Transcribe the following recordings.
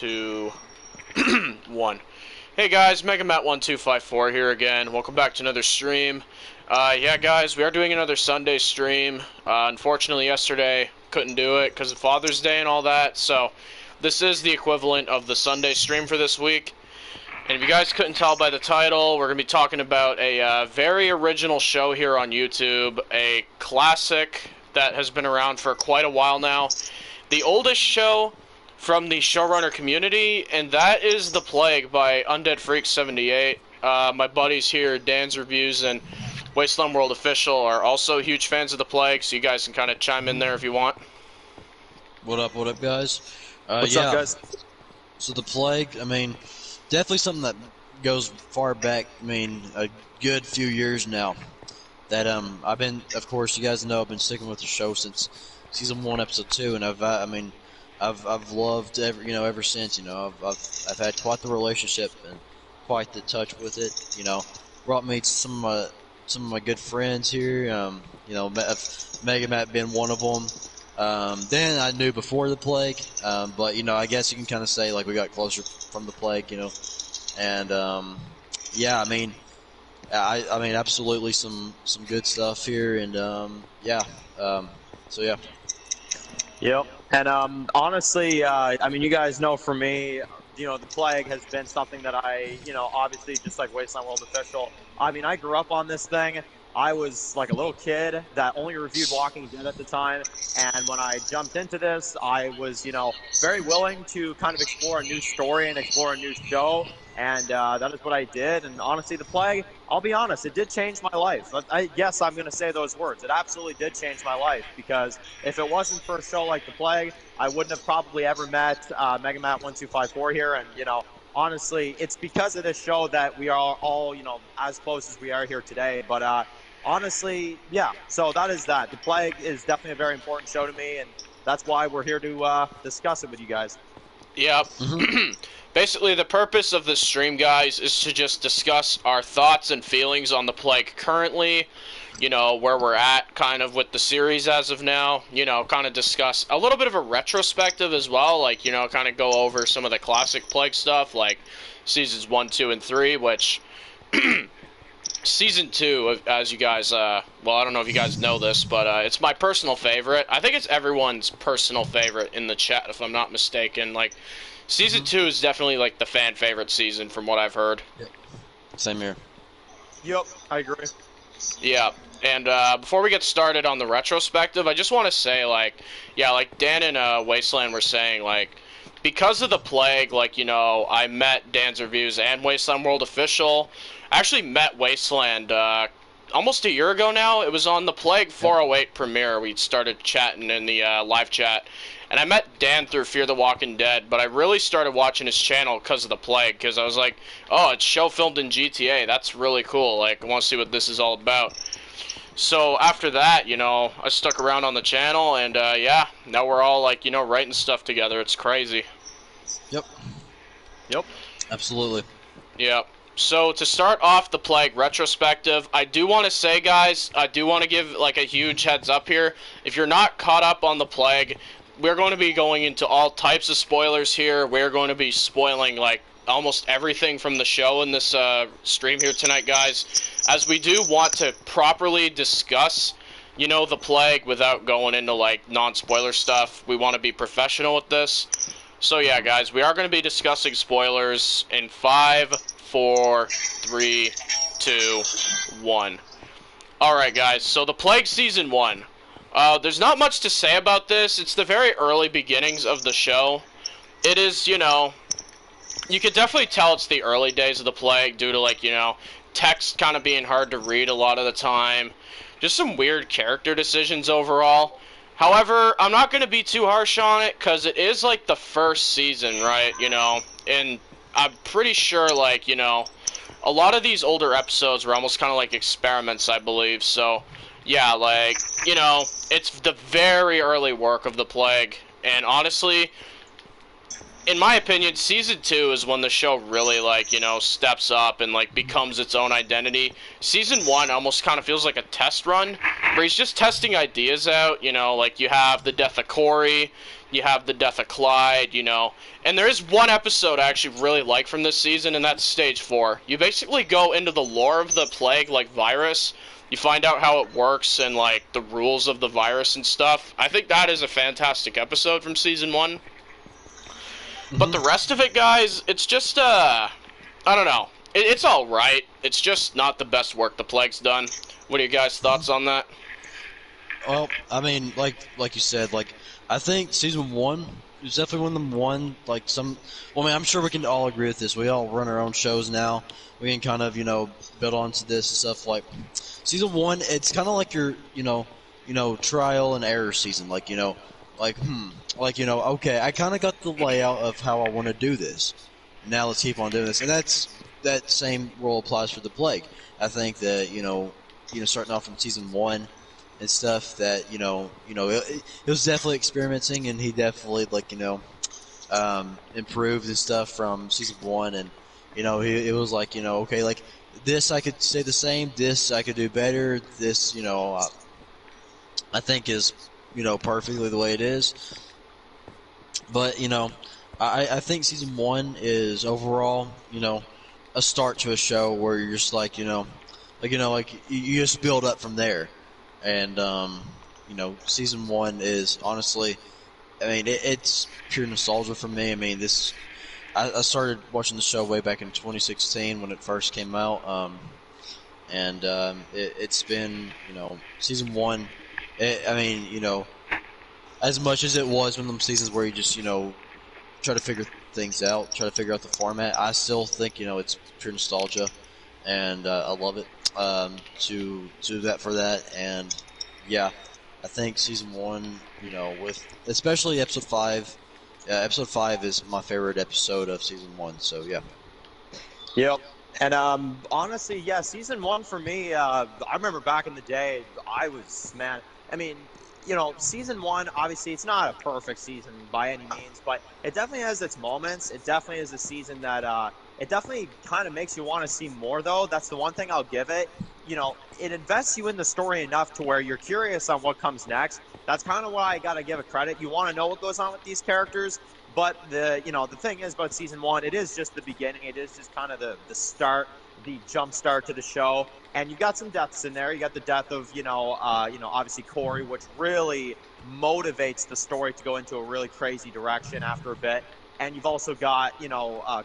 2, 1. Hey guys, megamatt1254 here again. Welcome back to another stream. Yeah guys, we are doing another Sunday stream. Unfortunately yesterday couldn't do it because of Father's Day and all that, so this is the equivalent of the Sunday stream for this week. And if you guys couldn't tell by the title, we're going to be talking about a very original show here on YouTube, a classic that has been around for quite a while now. The oldest show from the showrunner community, and that is The Plague by Undead Freak 78. My buddies here, Dan's Reviews and Wasteland World Official, are also huge fans of The Plague, so you guys can kind of chime in there if you want. What up, guys? What's up, guys? So The Plague, I mean, definitely something that goes far back, I mean, a good few years now. That, I've been, of course, you guys know I've been sticking with the show since Season 1, Episode 2, and I've loved ever since. I've had quite the relationship and quite the touch with it. Brought me to some of my good friends here. Megamatt being one of them. Then I knew before The Plague, but I guess you can kind of say like we got closer from The Plague. And yeah, I mean, absolutely some good stuff here, and yeah. So yeah. Yep. And honestly, I mean, you guys know for me, The Plague has been something that I, obviously just like Wasteland World Official. I mean, I grew up on this thing. I was like a little kid that only reviewed Walking Dead at the time, and when I jumped into this, I was, very willing to kind of explore a new story and explore a new show, and that is what I did. And honestly, The Plague, I'll be honest, it did change my life. Yes, I'm going to say those words. It absolutely did change my life, because if it wasn't for a show like The Plague, I wouldn't have probably ever met megamatt1254 here, and, honestly, it's because of this show that we are all, as close as we are here today. But honestly, yeah, so that is that. The Plague is definitely a very important show to me, and that's why we're here to discuss it with you guys. Yep. Basically, the purpose of this stream, guys, is to just discuss our thoughts and feelings on The Plague currently, where we're at kind of with the series as of now, kind of discuss a little bit of a retrospective as well, like, kind of go over some of the classic Plague stuff, like Seasons 1, 2, and 3, which... Season 2, as you guys, well, I don't know if you guys know this, but it's my personal favorite. I think it's everyone's personal favorite in the chat, if I'm not mistaken. Like, Season 2 is definitely, like, the fan favorite season, from what I've heard. Yep. Same here. Yep, I agree. Yeah, and before we get started on the retrospective, I just want to say, like, yeah, like Dan and Wasteland were saying, like, because of The Plague, like, I met Dan's Reviews and Wasteland World Official. I actually met Wasteland almost a year ago now. It was on the Plague 408 premiere. We started chatting in the live chat. And I met Dan through Fear the Walking Dead, but I really started watching his channel because of The Plague, because I was like, oh, it's show filmed in GTA. That's really cool. Like, I want to see what this is all about. So after that, I stuck around on the channel, and yeah, now we're all like, writing stuff together. It's crazy. Yep. Yep. Absolutely. Yep. So to start off the Plague retrospective, I do want to say, guys, I do want to give like a huge heads up here. If you're not caught up on the Plague, we're going to be going into all types of spoilers here. We're going to be spoiling like almost everything from the show in this stream here tonight, guys, as we do want to properly discuss, the Plague without going into like non-spoiler stuff. We want to be professional with this. So yeah, guys, we are going to be discussing spoilers in 5, 4, 3, 2, 1. Alright, guys, so The Plague Season 1. There's not much to say about this. It's the very early beginnings of the show. It is, you could definitely tell it's the early days of The Plague due to, like, text kind of being hard to read a lot of the time. Just some weird character decisions overall. However, I'm not going to be too harsh on it, because it is, like, the first season, right, and I'm pretty sure, like, a lot of these older episodes were almost kind of like experiments, I believe, so, yeah, like, it's the very early work of The Plague, and honestly, in my opinion, Season 2 is when the show really, like, steps up and, like, becomes its own identity. Season 1 almost kind of feels like a test run, where he's just testing ideas out, like, you have the death of Corey, You have the death of Clyde, you know. And there is one episode I actually really like from this season, and that's Stage 4. You basically go into the lore of the plague, like virus. You find out how it works and, like, the rules of the virus and stuff. I think that is a fantastic episode from Season 1. But the rest of it, guys, it's just, I don't know. It's alright. It's just not the best work the Plague's done. What are your guys' thoughts on that? Well, I mean, like you said, like, I think Season 1 is definitely one of them like, some... Well, I mean, I'm sure we can all agree with this. We all run our own shows now. We can kind of, you know, build onto this and stuff. Like, Season 1, it's kind of like your, you know, trial and error season. Like, you know, like, okay, I kind of got the layout of how I want to do this. Now let's keep on doing this. And that same rule applies for the Plague. I think that, you know, starting off from Season 1 and stuff, that, it was definitely experimenting, and he definitely, like, improved and stuff from Season 1, and, it was like, okay, like, this I could stay the same, this I could do better, this, I think is, perfectly the way it is. But, I think Season 1 is overall, a start to a show where you're just like, you just build up from there. And, Season 1 is honestly, I mean, it's pure nostalgia for me. I mean, I started watching the show way back in 2016 when it first came out. It's been, Season 1, I mean, as much as it was one of them seasons where you just, try to figure things out, try to figure out the format, I still think, it's pure nostalgia, and I love it. To do that for that, and yeah, I think Season 1, with especially Episode 5, Episode 5 is my favorite episode of Season 1, so yeah. Yep. And honestly, yeah, Season 1 for me, I remember back in the day, Season 1, obviously, it's not a perfect season by any means, but it definitely has its moments. It definitely is a season that, it definitely kind of makes you want to see more, though. That's the one thing I'll give it. It invests you in the story enough to where you're curious on what comes next. That's kind of why I got to give it credit. You want to know what goes on with these characters, but the thing is about Season 1, it is just the beginning. It is just kind of the start, the jump start to the show. And you got some deaths in there. You got the death of, obviously Corey, which really motivates the story to go into a really crazy direction after a bit. And you've also got,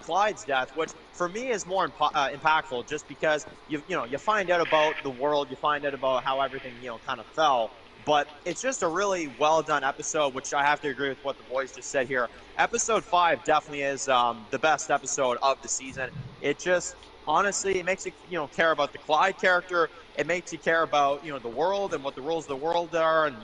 Clyde's death, which for me is more impactful, just because you find out about the world, you find out about how everything, kind of fell. But it's just a really well done episode, which I have to agree with what the boys just said here. Episode 5 definitely is the best episode of the season. It just, honestly, it makes you, care about the Clyde character. It makes you care about, the world and what the rules of the world are, and,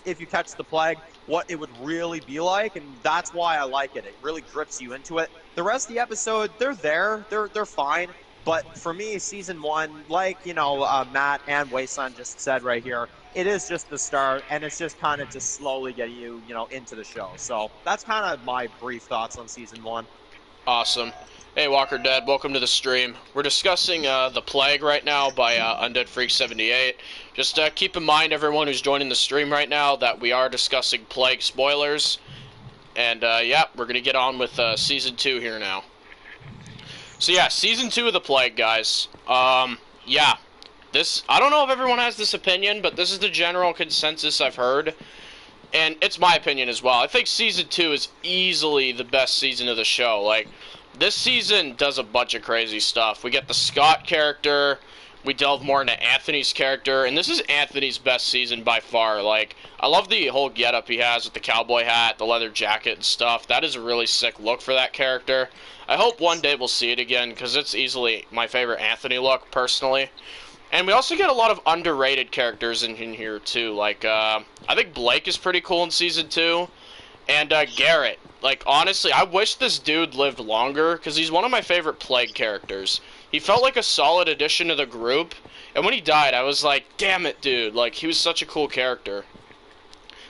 if you catch the plague, what it would really be like, and that's why I like it. It really grips you into it. The rest of the episode, they're fine, but for me, Season 1, like, Matt and Wasteland just said right here, it is just the start, and it's just kind of just slowly getting you, into the show. So that's kind of my brief thoughts on Season 1. Awesome. Hey, Walker Dead, welcome to the stream. We're discussing The Plague right now by Undead Freak 78. Just keep in mind, everyone who's joining the stream right now, that we are discussing Plague spoilers. And, yeah, we're going to get on with Season 2 here now. So, yeah, Season 2 of The Plague, guys. Yeah, I don't know if everyone has this opinion, but this is the general consensus I've heard. And it's my opinion as well. I think Season 2 is easily the best season of the show. Like, this season does a bunch of crazy stuff. We get the Scott character, we delve more into Anthony's character, and this is Anthony's best season by far. Like, I love the whole getup he has with the cowboy hat, the leather jacket and stuff. That is a really sick look for that character. I hope one day we'll see it again, because it's easily my favorite Anthony look, personally. And we also get a lot of underrated characters in here, too. Like, I think Blake is pretty cool in Season 2, and Garrett. Like, honestly, I wish this dude lived longer, because he's one of my favorite Plague characters. He felt like a solid addition to the group, and when he died, I was like, damn it, dude. Like, he was such a cool character.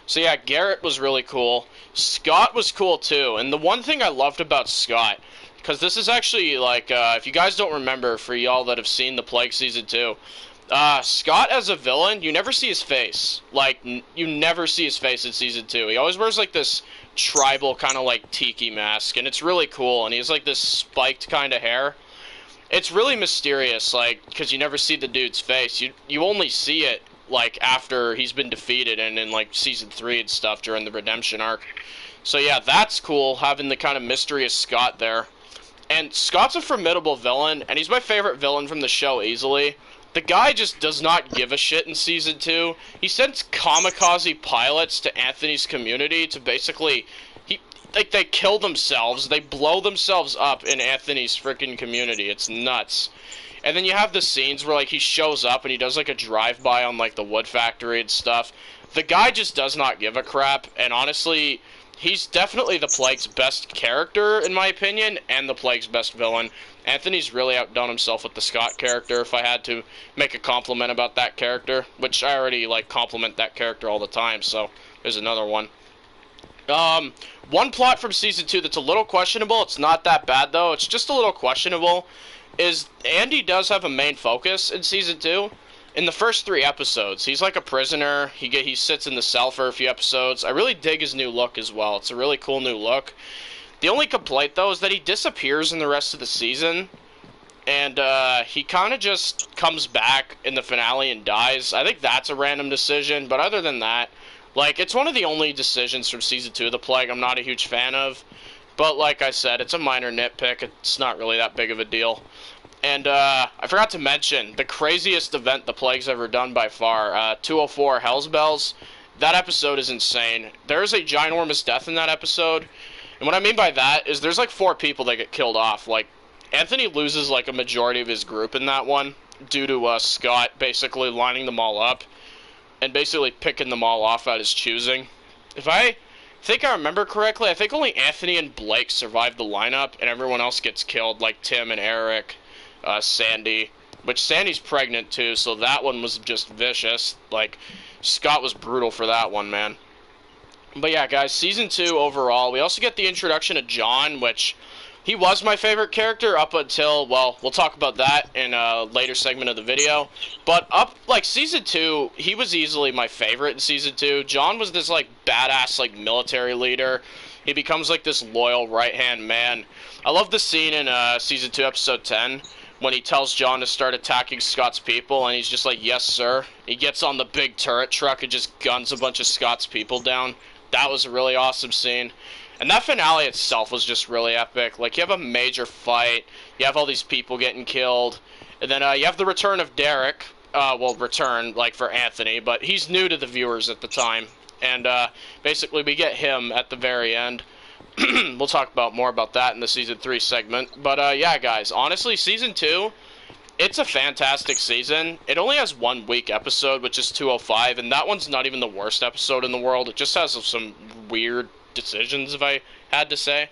So, yeah, Garrett was really cool. Scott was cool, too, and the one thing I loved about Scott, because this is actually, like, if you guys don't remember, for y'all that have seen The Plague Season 2, Scott as a villain, you never see his face. Like, you never see his face in Season 2. He always wears, like, this tribal kind of like tiki mask, and it's really cool. And he has like this spiked kind of hair. It's really mysterious, like, because you never see the dude's face. You only see it like after he's been defeated and in like season 3 and stuff during the redemption arc. So yeah, that's cool, having the kind of mysterious Scott there. And Scott's a formidable villain, and he's my favorite villain from the show easily. The guy just does not give a shit in season 2. He sends kamikaze pilots to Anthony's community to basically, they kill themselves, they blow themselves up in Anthony's freaking community. It's nuts. And then you have the scenes where like he shows up and he does like a drive-by on like the wood factory and stuff. The guy just does not give a crap, and honestly, he's definitely the Plague's best character, in my opinion, and the Plague's best villain. Anthony's really outdone himself with the Scott character, if I had to make a compliment about that character, which I already, like, compliment that character all the time, so there's another one. One plot from Season 2 that's a little questionable, it's not that bad, though, it's just a little questionable, is Andy does have a main focus in Season 2. In the first 3 episodes, he's like a prisoner. He sits in the cell for a few episodes. I really dig his new look as well. It's a really cool new look. The only complaint, though, is that he disappears in the rest of the season. And he kind of just comes back in the finale and dies. I think that's a random decision. But other than that, like, it's one of the only decisions from Season 2 of The Plague I'm not a huge fan of. But like I said, it's a minor nitpick. It's not really that big of a deal. And I forgot to mention, the craziest event the Plague's ever done by far, 204 Hell's Bells. That episode is insane. There's a ginormous death in that episode. And what I mean by that is there's like 4 people that get killed off. Like, Anthony loses like a majority of his group in that one due to Scott basically lining them all up and basically picking them all off at his choosing. If I think I remember correctly, I think only Anthony and Blake survive the lineup and everyone else gets killed, like Tim and Eric. Sandy, which Sandy's pregnant too, so that one was just vicious. Like, Scott was brutal for that one, man. But yeah, guys, Season 2 overall, we also get the introduction of John, which he was my favorite character up until, well, we'll talk about that in a later segment of the video. But Season 2, he was easily my favorite in Season 2. John was this, like, badass, like, military leader. He becomes, like, this loyal right-hand man. I love the scene in Season 2, Episode 10, when he tells John to start attacking Scott's people, and he's just like, yes, sir. He gets on the big turret truck and just guns a bunch of Scott's people down. That was a really awesome scene. And that finale itself was just really epic. Like, you have a major fight, you have all these people getting killed, and then you have the return of Derek. Return, like, for Anthony, but he's new to the viewers at the time. And basically we get him at the very end. We'll talk more about that in the Season 3 segment. But, yeah, guys, honestly, Season 2, it's a fantastic season. It only has 1 week episode, which is 205, and that one's not even the worst episode in the world. It just has some weird decisions, if I had to say.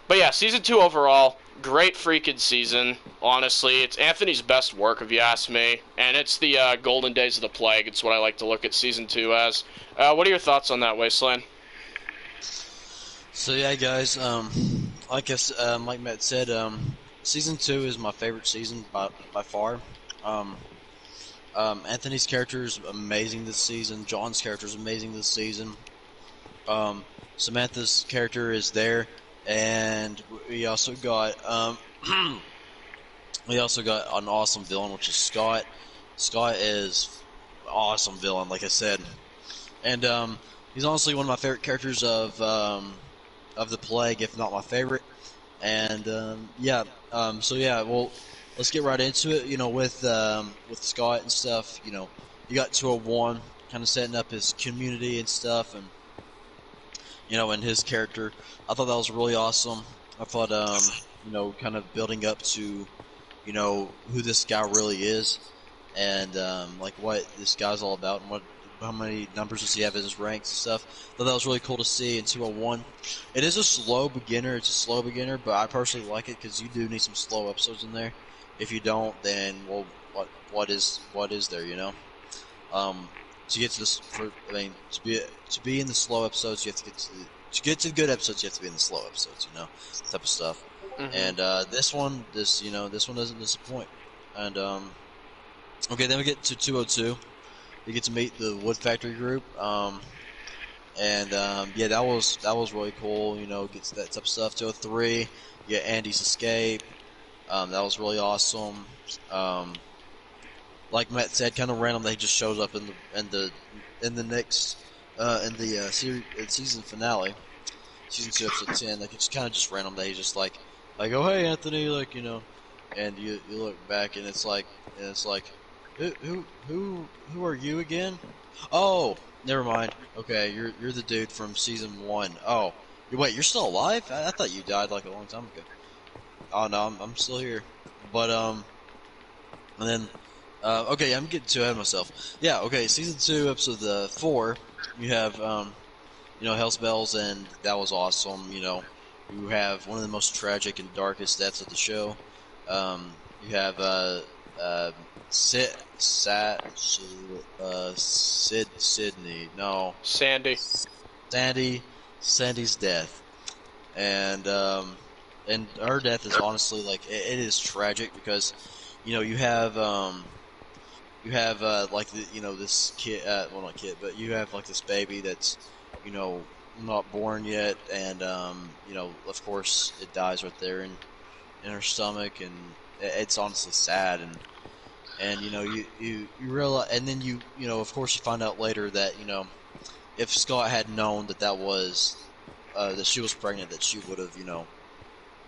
But, yeah, Season 2 overall, great freaking season, honestly. It's Anthony's best work, if you ask me, and it's the golden days of the Plague. It's what I like to look at Season 2 as. What are your thoughts on that, Wasteland? So yeah, guys, like Matt said, Season 2 is my favorite season by far. Anthony's character is amazing this season. John's character is amazing this season. Samantha's character is there, and we also got an awesome villain, which is Scott. Scott is an awesome villain, like I said, and he's honestly one of my favorite characters of the Plague, if not my favorite. And so yeah, well, let's get right into it. You know, with Scott and stuff. You know, you got 201 kind of setting up his community and stuff, and you know, and his character. I thought that was really awesome. I thought you know, kind of building up to, you know, who this guy really is, and like what this guy's all about, and how many numbers does he have in his ranks and stuff. I thought that was really cool to see in 201. It is a slow beginner. It's a slow beginner, but I personally like it because you do need some slow episodes in there. If you don't, then, well, what is there, you know? To get to this, to be in the slow episodes, you have to get to the good episodes. You have to be in the slow episodes, you know, type of stuff. Mm-hmm. And this one doesn't disappoint. And okay, then we get to 202. You get to meet the Wood Factory group. And yeah, that was really cool. You know, gets that type of stuff to a 3. You get Andy's escape. That was really awesome. Like Matt said, kind of random. They just shows up in the next season finale, season 2, episode 10. Like it's kind of just random. They just like oh hey Anthony, like and you look back and it's like who are you again? Oh, never mind. Okay, you're the dude from season 1. Oh, wait, you're still alive? I thought you died like a long time ago. Oh no, I'm still here. But and then okay, I'm getting too ahead of myself. Yeah, okay, season 2, episode 4. You have Hell's Bells, and that was awesome. You have one of the most tragic and darkest deaths of the show. You have Sid Sydney. No. Sandy's death, and her death is honestly like it is tragic because you have like this kid, well not kid, but you have like this baby that's not born yet, and of course it dies right there in her stomach, and it's honestly sad, and you realize, and then of course you find out later that if Scott had known that was that she was pregnant, that she would have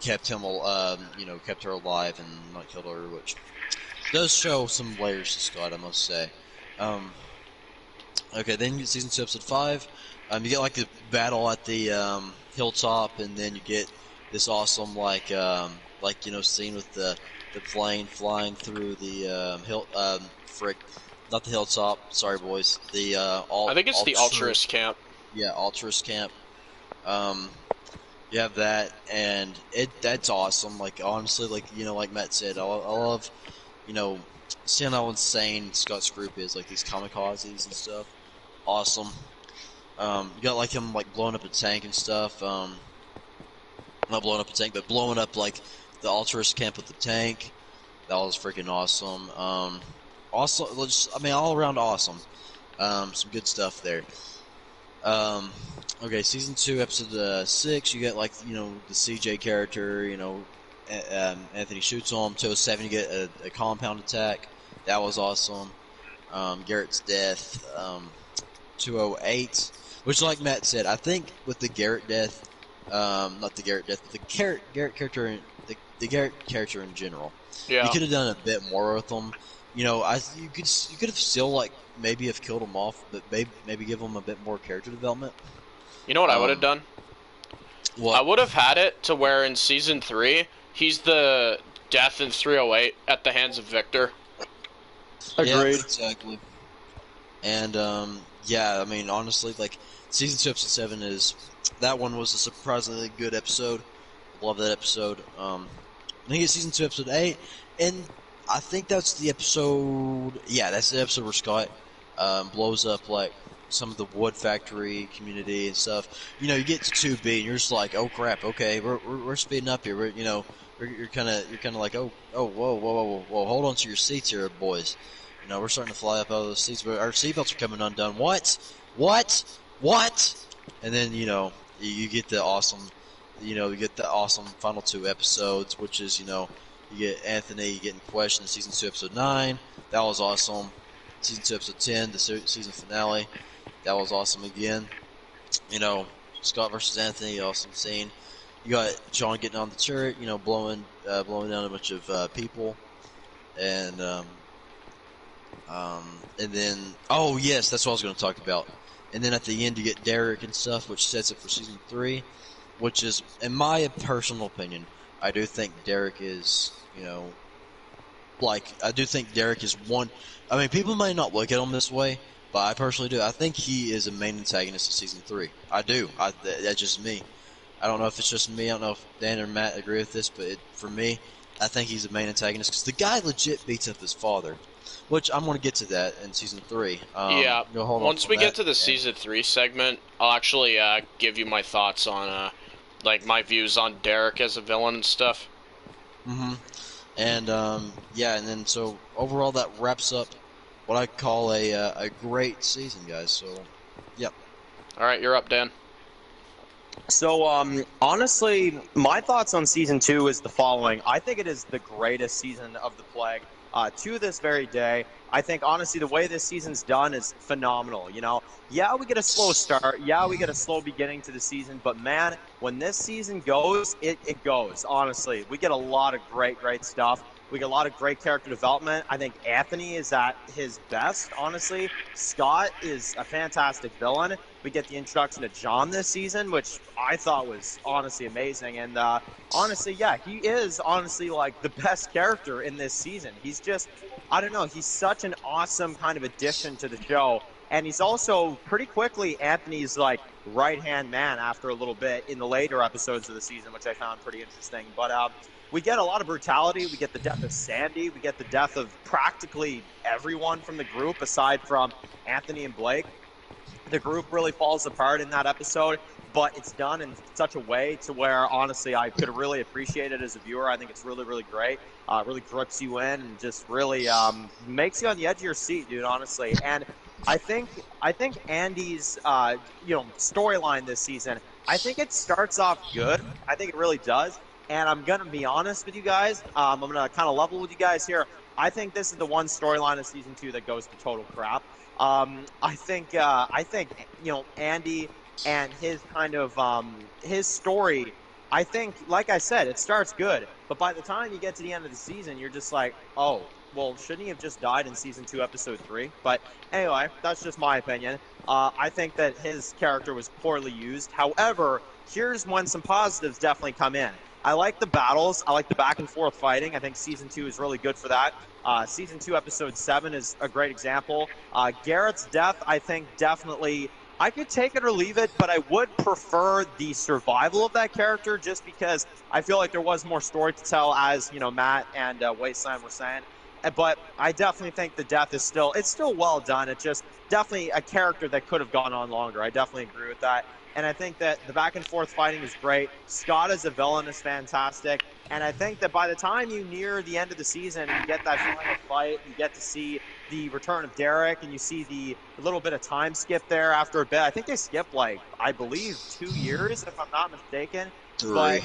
kept him kept her alive and not killed her, which does show some layers to Scott, I must say. Okay, then you get season 2, episode 5. You get like the battle at the hilltop, and then you get this awesome scene with the plane flying through the not the hilltop. Sorry, boys. I think it's the Altruist camp. Yeah, Altruist camp. You have that, and that's awesome. Like honestly, like Matt said, I love seeing how insane Scott's group is, like these kamikazes and stuff. Awesome. You got like him like blowing up a tank and stuff. Not blowing up a tank, but blowing up like the Altruist camp with the tank. That was freaking awesome. Also, all around awesome. Some good stuff there. Okay, season 2, episode 6. You get like the CJ character. Anthony shoots him. 207, you get a compound attack. That was awesome. Garrett's death. 208, which, like Matt said, I think with the Garrett death, not the Garrett death, but the Garrett character, the Garrett character in general. Yeah. You could have done a bit more with them. You could have still like maybe have killed him off, but maybe give him a bit more character development. You know what I would have done? What? I would have had it to where in season 3 he's the death in 308 at the hands of Victor. Agreed. Yeah, exactly. And yeah, honestly, like season 2, episode 7 that one was a surprisingly good episode. Love that episode. I think it's season 2, episode 8, and I think that's the episode. Yeah, that's the episode where Scott blows up like some of the wood factory community and stuff. You get to 2B and you're just like, oh crap, okay, we're speeding up here. You're kind of like, oh, whoa, hold on to your seats here, boys. We're starting to fly up out of the seats, but our seatbelts are coming undone. What? And then you get the awesome, final 2 episodes, which is you get Anthony getting questioned in season 2, episode 9. That was awesome. Season 2, episode 10, the season finale. That was awesome again. Scott versus Anthony, awesome scene. You got John getting on the turret, blowing down a bunch of people, and then oh yes, that's what I was going to talk about. And then at the end you get Derek and stuff, which sets it for season 3, which is, in my personal opinion, I do think Derek is, I do think Derek is one. People might not look at him this way, but I personally do. I think he is a main antagonist of season 3. I do. That's just me. I don't know if it's just me. I don't know if Dan or Matt agree with this, but for me, I think he's a main antagonist because the guy legit beats up his father, which I'm going to get to that in season 3. Yeah. Once we get to the season 3 segment, I'll actually give you my thoughts on my views on Derek as a villain and stuff. Mm-hmm. And yeah, and then so overall that wraps up what I call a great season, guys. So, yep. All right, you're up, Dan. So, honestly, my thoughts on season 2 is the following. I think it is the greatest season of the Plague to this very day. I think, honestly, the way this season's done is phenomenal. You know, yeah, we get a slow start. Yeah, we get a slow beginning to the season. But, man, when this season goes, it goes, honestly. We get a lot of great stuff. We get a lot of great character development. I think Anthony is at his best, honestly. Scott is a fantastic villain. We get the introduction to John this season, which I thought was honestly amazing. And honestly, yeah, he is honestly like the best character in this season. He's just, I don't know, he's such an awesome kind of addition to the show. And he's also pretty quickly Anthony's like right-hand man after a little bit in the later episodes of the season, which I found pretty interesting. But we get a lot of brutality. We get the death of Sandy. We get the death of practically everyone from the group aside from Anthony and Blake. The group really falls apart in that episode, but it's done in such a way to where, honestly, I could really appreciate it as a viewer. I think it's really great. Really grips you in and just really makes you on the edge of your seat, dude, honestly. And I think Andy's storyline this season, I think it starts off good. I think it really does. And I'm going to be honest with you guys. I'm going to kind of level with you guys here. I think this is the one storyline of season 2 that goes to total crap. I think Andy and his kind of his story, I think, like I said, it starts good. But by the time you get to the end of the season, you're just like, oh, well, shouldn't he have just died in season 2, episode 3? But anyway, that's just my opinion. I think that his character was poorly used. However, here's when some positives definitely come in. I like the battles. I like the back and forth fighting. I think season 2 is really good for that. Season 2, episode 7 is a great example. Garrett's death, I think definitely, I could take it or leave it, but I would prefer the survival of that character just because I feel like there was more story to tell, as, you know, Matt and Wasteland were saying. But I definitely think the death is still well done. It's just definitely a character that could have gone on longer. I definitely agree with that. And I think that the back and forth fighting is great. Scott as a villain is fantastic. And I think that by the time you near the end of the season, you get that final fight, you get to see the return of Derek, and you see the little bit of time skip there after a bit. I think they skipped, like, I believe 2 years, if I'm not mistaken. 3.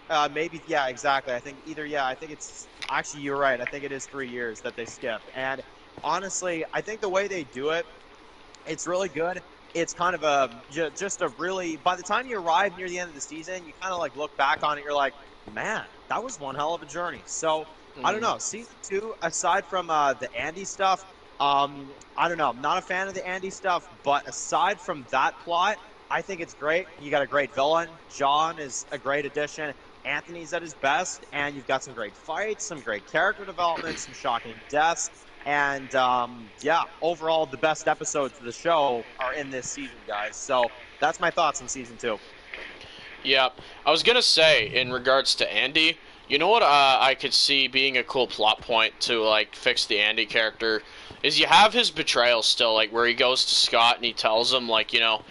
But maybe, yeah, exactly. I think I think it's, actually, you're right. I think it is 3 years that they skipped. And honestly, I think the way they do it, it's really good. It's kind of just a really, by the time you arrive near the end of the season, you kind of like look back on it, you're like, man, that was one hell of a journey. So, I don't know, season 2, aside from the Andy stuff, I don't know, I'm not a fan of the Andy stuff, but aside from that plot, I think it's great. You got a great villain. John is a great addition. Anthony's at his best, and you've got some great fights, some great character development, some shocking deaths. And, yeah, overall, the best episodes of the show are in this season, guys. So that's my thoughts on season 2. Yeah, I was going to say, in regards to Andy, you know what I could see being a cool plot point to, like, fix the Andy character is you have his betrayal still, like, where he goes to Scott and he tells him, like, you know,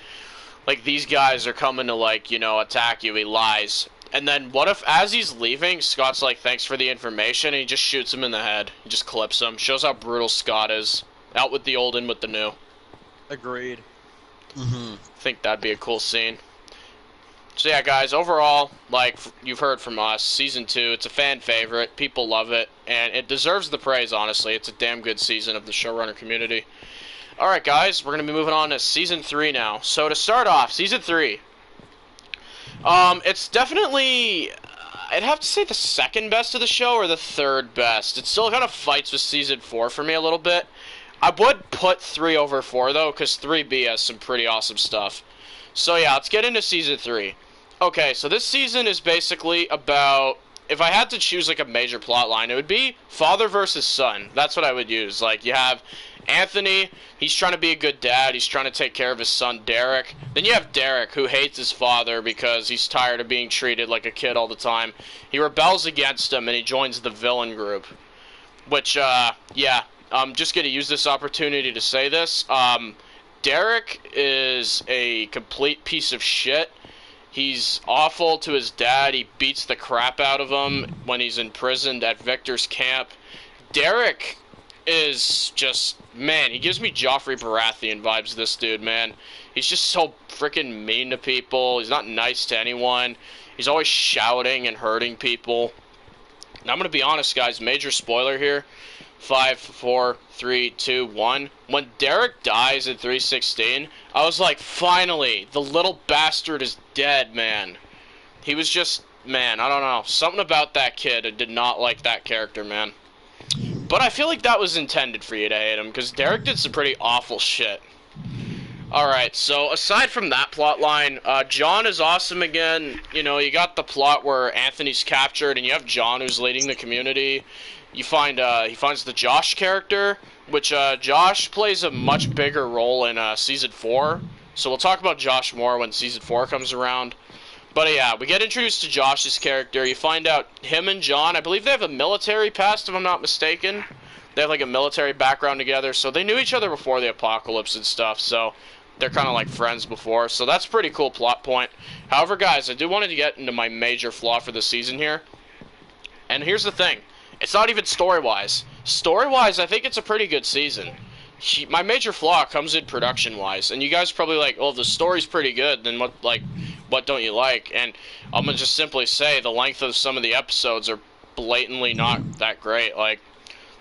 like, these guys are coming to, like, you know, attack you. He lies. And then what if, as he's leaving, Scott's like, thanks for the information, and he just shoots him in the head. He just clips him. Shows how brutal Scott is. Out with the old, in with the new. Agreed. I think that'd be a cool scene. So yeah, guys, overall, like you've heard from us, Season 2, it's a fan favorite. People love it, and it deserves the praise, honestly. It's a damn good season of the showrunner community. Alright, guys, we're going to be moving on to Season 3 now. So to start off, Season 3... it's definitely, I'd have to say the second best of the show or the third best. It still kind of fights with Season 4 for me a little bit. I would put 3 over 4, though, because 3B has some pretty awesome stuff. So, yeah, let's get into Season 3. Okay, so this season is basically about, if I had to choose, like, a major plot line, it would be father versus son. That's what I would use. Like, you have Anthony, he's trying to be a good dad. He's trying to take care of his son, Derek. Then you have Derek, who hates his father because he's tired of being treated like a kid all the time. He rebels against him, and he joins the villain group. Which, yeah, I'm just going to use this opportunity to say this. Derek is a complete piece of shit. He's awful to his dad. He beats the crap out of him when he's imprisoned at Victor's camp. Derek is just, man, he gives me Joffrey Baratheon vibes, this dude, man. He's just so freaking mean to people. He's not nice to anyone. He's always shouting and hurting people. And I'm going to be honest, guys. Major spoiler here. 5, 4, 3, 2, 1. When Derek dies at 316, I was like, finally, the little bastard is dead, man. He was just, man, I don't know. Something about that kid, I did not like that character, man. But I feel like that was intended for you to hate him, because Derek did some pretty awful shit. Alright, so aside from that plot line, John is awesome again. You know, you got the plot where Anthony's captured, and you have John who's leading the community. You find, he finds the Josh character, which, Josh plays a much bigger role in, Season 4. So we'll talk about Josh more when Season 4 comes around. But, yeah, we get introduced to Josh's character. You find out him and John, I believe they have a military past, if I'm not mistaken. They have, like, a military background together, so they knew each other before the apocalypse and stuff, so they're kind of like friends before. So that's a pretty cool plot point. However, guys, I do want to get into my major flaw for the season here. And here's the thing. It's not even story-wise. Story-wise, I think it's a pretty good season. My major flaw comes in production-wise. And you guys are probably like, well, if the story's pretty good, then what don't you like? And I'm going to just simply say the length of some of the episodes are blatantly not that great. Like,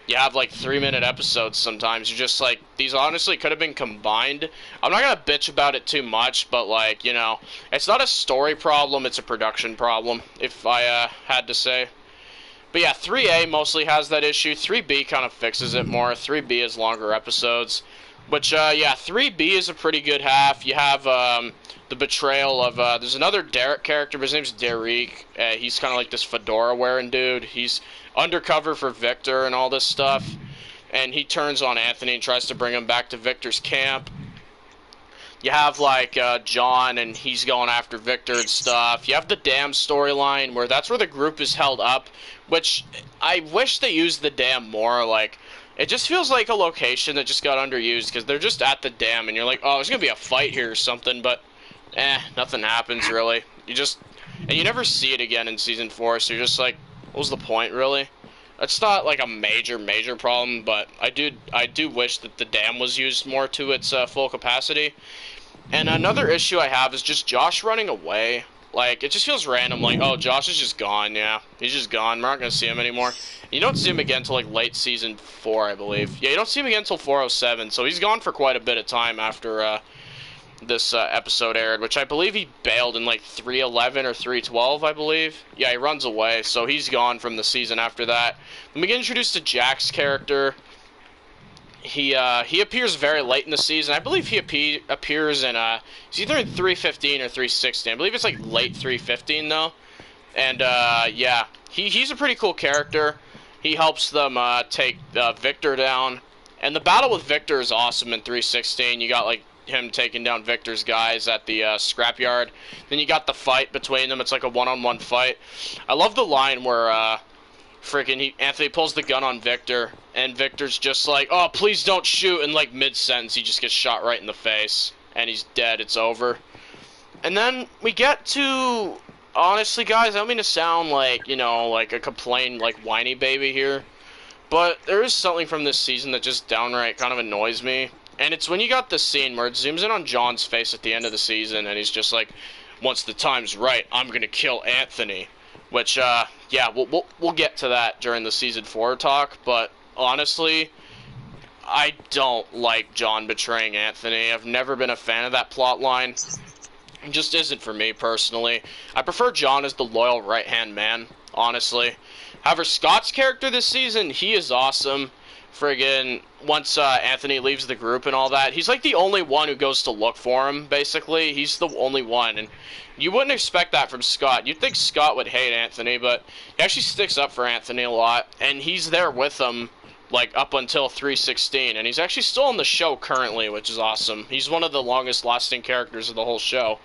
you have like 3-minute episodes sometimes. You're just like, these honestly could have been combined. I'm not gonna bitch about it too much, but like, you know, it's not a story problem, it's a production problem, if I had to say. But yeah, 3A mostly has that issue. 3B kind of fixes it more. 3B is longer episodes. Which, yeah, 3B is a pretty good half. You have the betrayal of, there's another Derek character, but his name's Derek. He's kind of like this fedora-wearing dude. He's undercover for Victor and all this stuff. And he turns on Anthony and tries to bring him back to Victor's camp. You have, like, John, and he's going after Victor and stuff. You have the dam storyline, where that's where the group is held up, which I wish they used the dam more. Like, it just feels like a location that just got underused, because they're just at the dam, and you're like, oh, there's going to be a fight here or something, but, nothing happens, really. And you never see it again in Season 4, so you're just like, what was the point, really? That's not, like, a major problem, but I do wish that the dam was used more to its full capacity. And another issue I have is just Josh running away. Like, it just feels random, like, oh, Josh is just gone, yeah. He's just gone, we're not going to see him anymore. You don't see him again until, like, late Season 4, I believe. Yeah, you don't see him again until 407, so he's gone for quite a bit of time after, this, episode aired, which I believe he bailed in, like, 311 or 312, I believe. Yeah, he runs away, so he's gone from the season after that. Then we get introduced to Jack's character. He appears very late in the season. I believe he appears in, he's either in 315 or 316. I believe it's, like, late 315, though. And, yeah, he's a pretty cool character. He helps them, take, Victor down. And the battle with Victor is awesome in 316. You got, like, him taking down Victor's guys at the, scrapyard. Then you got the fight between them. It's like a one-on-one fight. I love the line where, Anthony pulls the gun on Victor, and Victor's just like, oh, please don't shoot, and like mid-sentence he just gets shot right in the face, and he's dead, it's over. And then we get to, honestly guys, I don't mean to sound like, you know, like a complain, like whiny baby here, but there is something from this season that just downright kind of annoys me, and it's when you got this scene where it zooms in on John's face at the end of the season, and he's just like, once the time's right, I'm gonna kill Anthony. Which, yeah, we'll get to that during the Season 4 talk, but honestly, I don't like John betraying Anthony. I've never been a fan of that plot line. It just isn't for me, personally. I prefer John as the loyal right-hand man, honestly. However, Scott's character this season, he is awesome. Friggin', once Anthony leaves the group and all that, he's like the only one who goes to look for him, basically. He's the only one, and you wouldn't expect that from Scott. You'd think Scott would hate Anthony, but he actually sticks up for Anthony a lot, and he's there with him, like, up until 316, and he's actually still on the show currently, which is awesome. He's one of the longest-lasting characters of the whole show,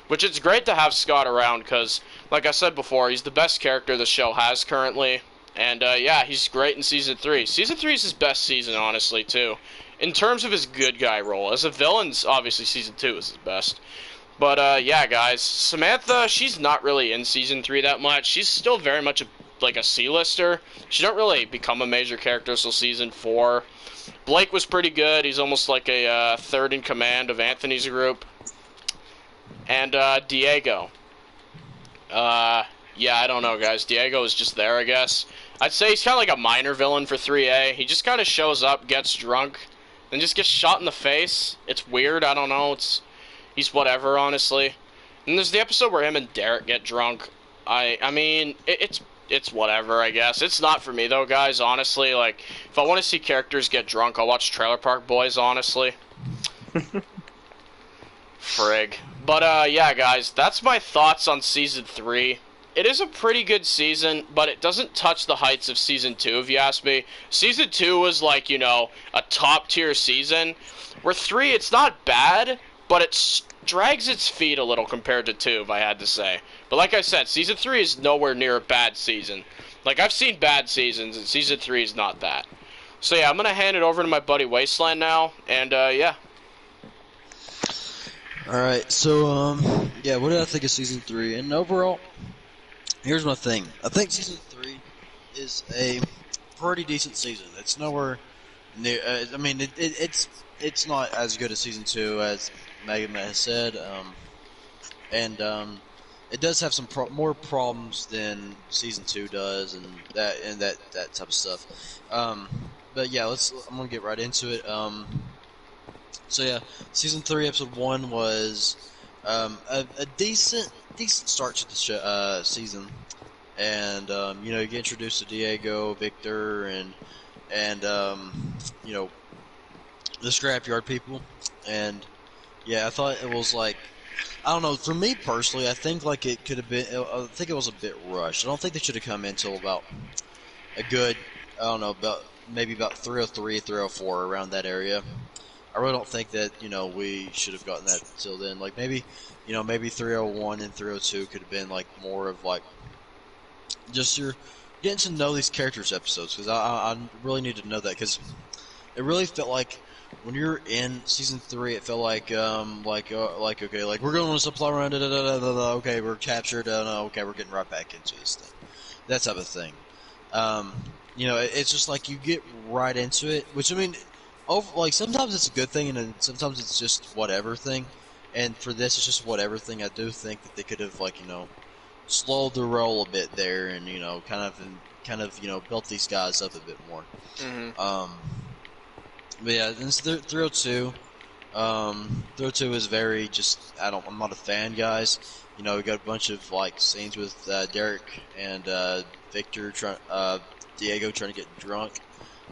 which it's great to have Scott around, because, like I said before, he's the best character the show has currently. And, yeah, he's great in Season 3. Season 3 is his best season, honestly, too. In terms of his good guy role. As a villain, obviously Season 2 is his best. But, yeah, guys, Samantha, she's not really in Season 3 that much. She's still very much a like a C-lister. She don't really become a major character until season 4. Blake was pretty good. He's almost like a third in command of Anthony's group. And Diego. Yeah, I don't know, guys. Diego is just there, I guess. I'd say he's kind of like a minor villain for 3A. He just kind of shows up, gets drunk, and just gets shot in the face. It's weird. I don't know. He's whatever, honestly. And there's the episode where him and Derek get drunk. I mean, it's whatever, I guess. It's not for me, though, guys, honestly. Like, if I want to see characters get drunk, I'll watch Trailer Park Boys, honestly. Frig. But, yeah, guys, that's my thoughts on Season 3. It is a pretty good season, but it doesn't touch the heights of Season 2, if you ask me. Season 2 was, like, you know, a top-tier season. Where 3, it's not bad, but it drags its feet a little compared to 2, if I had to say. But like I said, Season 3 is nowhere near a bad season. Like, I've seen bad seasons, and Season 3 is not that. So, yeah, I'm going to hand it over to my buddy Wasteland now, and, yeah. Alright, so, yeah, what did I think of Season 3? And overall, here's my thing. I think Season 3 is a pretty decent season. It's nowhere near, I mean, it's not as good as Season 2 as megamatt has said, and it does have some more problems than Season 2 does, and that type of stuff. But yeah, I'm gonna get right into it. So yeah, Season 3, Episode 1 was a decent start to the season, and you know, you get introduced to Diego, Victor, and you know, the scrapyard people, and yeah, I thought it was like, I don't know, for me personally, I think like it could have been, I think it was a bit rushed. I don't think they should have come in until about a good, I don't know, maybe about 303, 304, around that area. I really don't think that, you know, we should have gotten that till then. Like, maybe, you know, maybe 301 and 302 could have been like more of like just your getting to know these characters episodes, because I really need to know that, because it really felt like when you're in Season 3, it felt like okay, like we're going on a supply run, okay, we're captured, no, okay, we're getting right back into this thing, that type of thing. You know, it's just like you get right into it, which, I mean, like, sometimes it's a good thing, and then sometimes it's just whatever thing. And for this, it's just whatever thing. I do think that they could have, like, you know, slowed the roll a bit there, and, you know, kind of you know, built these guys up a bit more. Mm-hmm. But yeah, this 302. 302 is very just, I'm not a fan, guys. You know, we got a bunch of like scenes with Derek and Victor, Diego trying to get drunk.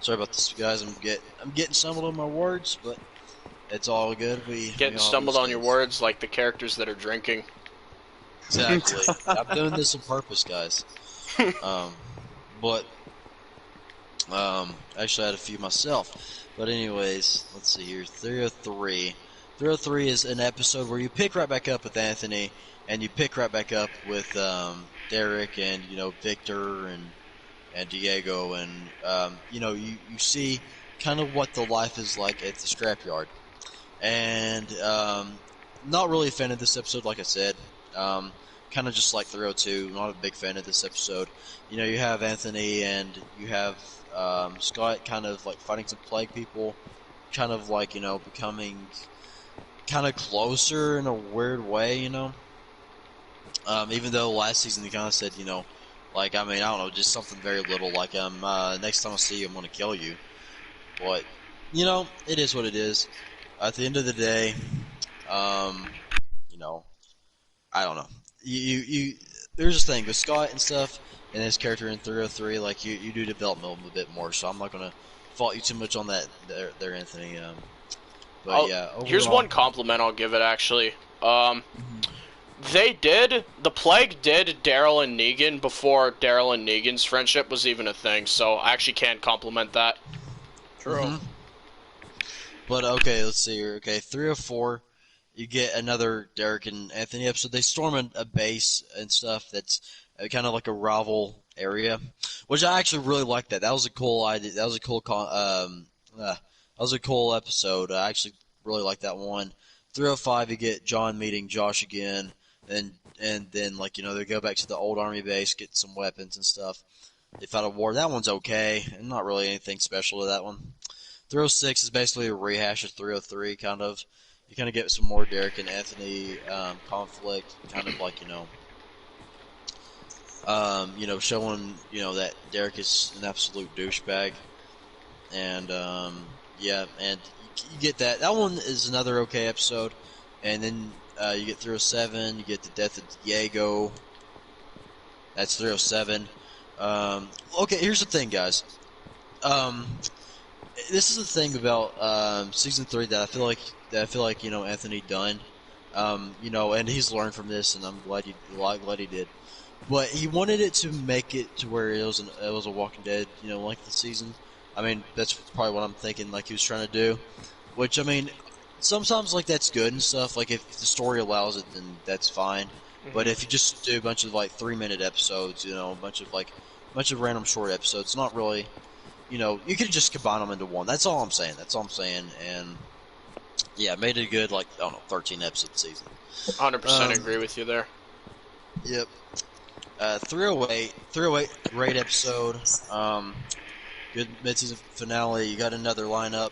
Sorry about this, guys. I'm getting stumbled on my words, but it's all good. Getting stumbled on your words like the characters that are drinking. Exactly. I'm doing this on purpose, guys. But actually, I had a few myself. But anyways, let's see here. 303. 303 is an episode where you pick right back up with Anthony, and you pick right back up with Derek and, you know, Victor and Diego, and you know, you see kind of what the life is like at the scrapyard. And not really a fan of this episode, like I said. Kind of just like 302, not a big fan of this episode. You know, you have Anthony and you have Scott kind of like fighting some plague people, kind of like, you know, becoming kind of closer in a weird way, you know. Even though last season he kind of said, you know, like, I mean, I don't know, just something very little, like, next time I see you, I'm gonna kill you. But, you know, it is what it is. At the end of the day, you know, I don't know. There's this thing with Scott and stuff, and his character in 303, like, you do develop him a bit more, so I'm not gonna fault you too much on that there, Anthony. But yeah, overall, here's one compliment I'll give it, actually. The Plague did Daryl and Negan before Daryl and Negan's friendship was even a thing, so I actually can't compliment that. True. But, okay, let's see here. Okay, 304, you get another Derek and Anthony episode. They storm a base and stuff that's kind of like a rival area, which I actually really like that. That was a cool idea. That was a cool that was a cool episode. I actually really like that one. 305, you get John meeting Josh again, and then like they go back to the old army base, get some weapons and stuff. They fight a war. That one's okay, and not really anything special to that one. 306 is basically a rehash of 303, kind of. You kind of get some more Derek and Anthony conflict, kind of like showing that Derek is an absolute douchebag, and yeah, and you get that. That one is another okay episode, and then you get 307. You get the death of Diego. That's 307. Okay, here's the thing, guys. This is the thing about season 3 that I feel like Anthony done. And he's learned from this, and I'm glad he did. But he wanted it to make it to where it was a Walking Dead, length of season. I mean, that's probably what I'm thinking, like he was trying to do. Which, I mean, sometimes like that's good and stuff. Like if the story allows it, then that's fine. Mm-hmm. But if you just do a bunch of like 3-minute episodes, a bunch of random short episodes, it's not really, you could just combine them into one. That's all I'm saying. And yeah, made it a good 13 episode season. 100% agree with you there. Yep. 308, great episode. Good mid-season finale. You got another lineup.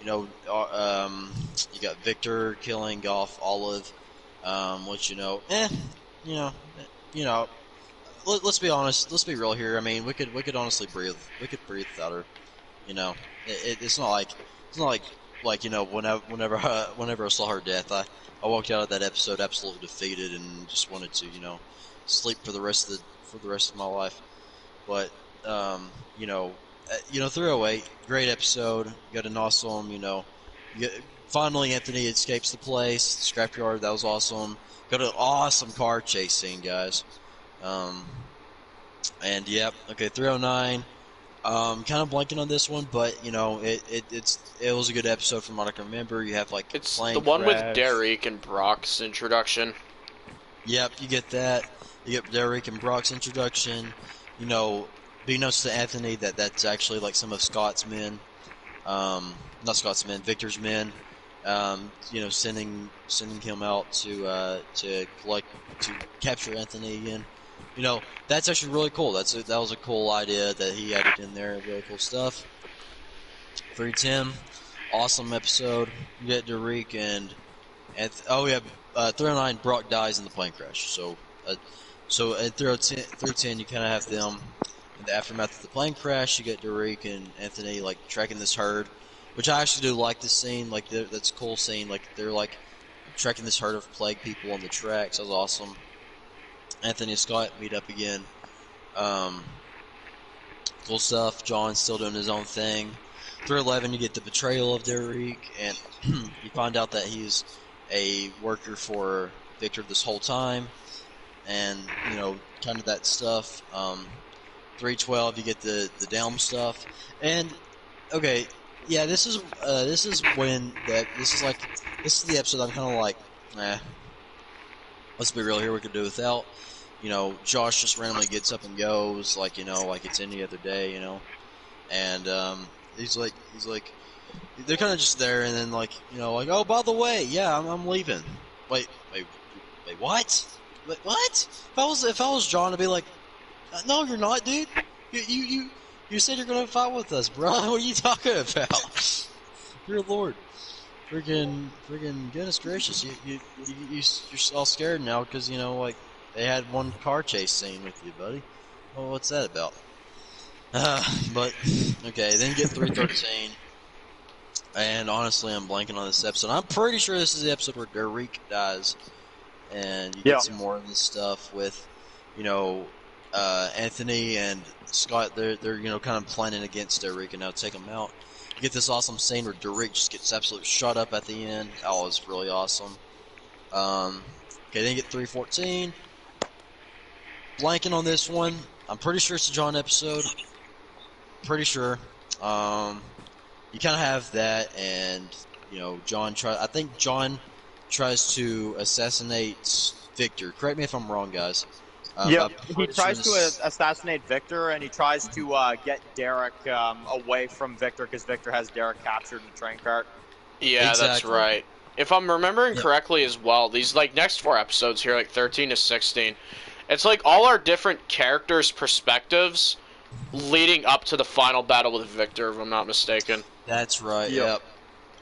You got Victor killing off Olive, which let's be honest. Let's be real here. I mean, we could honestly breathe. We could breathe without her. It's not like whenever I saw her death, I walked out of that episode absolutely defeated and just wanted to sleep for the rest of my life. But 308, great episode. You got an awesome, finally Anthony escapes the place, the scrapyard. That was awesome. Got an awesome car chase scene, guys. And yep, okay, 309. Kind of blanking on this one, but it was a good episode from what I can remember. You have it's the one with Derek and Brock's introduction. Yep, you get that. You get Derek and Brock's introduction. Be noticed to Anthony that's actually some of Scott's men, not Scott's men, Victor's men. Sending him out to capture Anthony again. That's actually really cool. That was a cool idea that he added in there. Really cool stuff. 310, awesome episode. You get Derek and 309, Brock dies in the plane crash. So at 310, you kind of have them in the aftermath of the plane crash. You get Derek and Anthony tracking this herd, which I actually do like this scene. That's a cool scene. They're tracking this herd of plague people on the tracks. That was awesome. Anthony and Scott meet up again. Cool stuff. John's still doing his own thing. 311, you get the betrayal of Derek, and you find out that he's a worker for Victor this whole time, and kind of that stuff. 312, you get the Delm stuff, and okay, yeah, this is the episode I'm kind of let's be real here, we could do without. Josh just randomly gets up and goes like it's any other day, and he's like they're kind of just there, and then oh, by the way, yeah, I'm leaving. Wait, what? What? If I was John, I'd be like, no, you're not, dude. You said you're gonna fight with us, bro. What are you talking about? Dear Lord, freaking goodness gracious, you're all scared now because they had one car chase scene with you, buddy. Well, what's that about? But okay, then get 313. And honestly, I'm blanking on this episode. I'm pretty sure this is the episode where Derek dies, and you get some more of this stuff with, Anthony and Scott. They're kind of planning against Derek and now take him out. You get this awesome scene where Derek just gets absolutely shot up at the end. That was really awesome. Okay, then you get 314. Blanking on this one. I'm pretty sure it's a John episode. Pretty sure. You kind of have that, and I think John tries to assassinate Victor. Correct me if I'm wrong, guys. He tries to assassinate Victor, and he tries to get Derek away from Victor because Victor has Derek captured in the train cart. Yeah, exactly. That's right. if I'm remembering correctly as well, these like next 4 episodes here, like 13 to 16, it's like all our different characters' perspectives leading up to the final battle with Victor, if I'm not mistaken. That's right. Yep.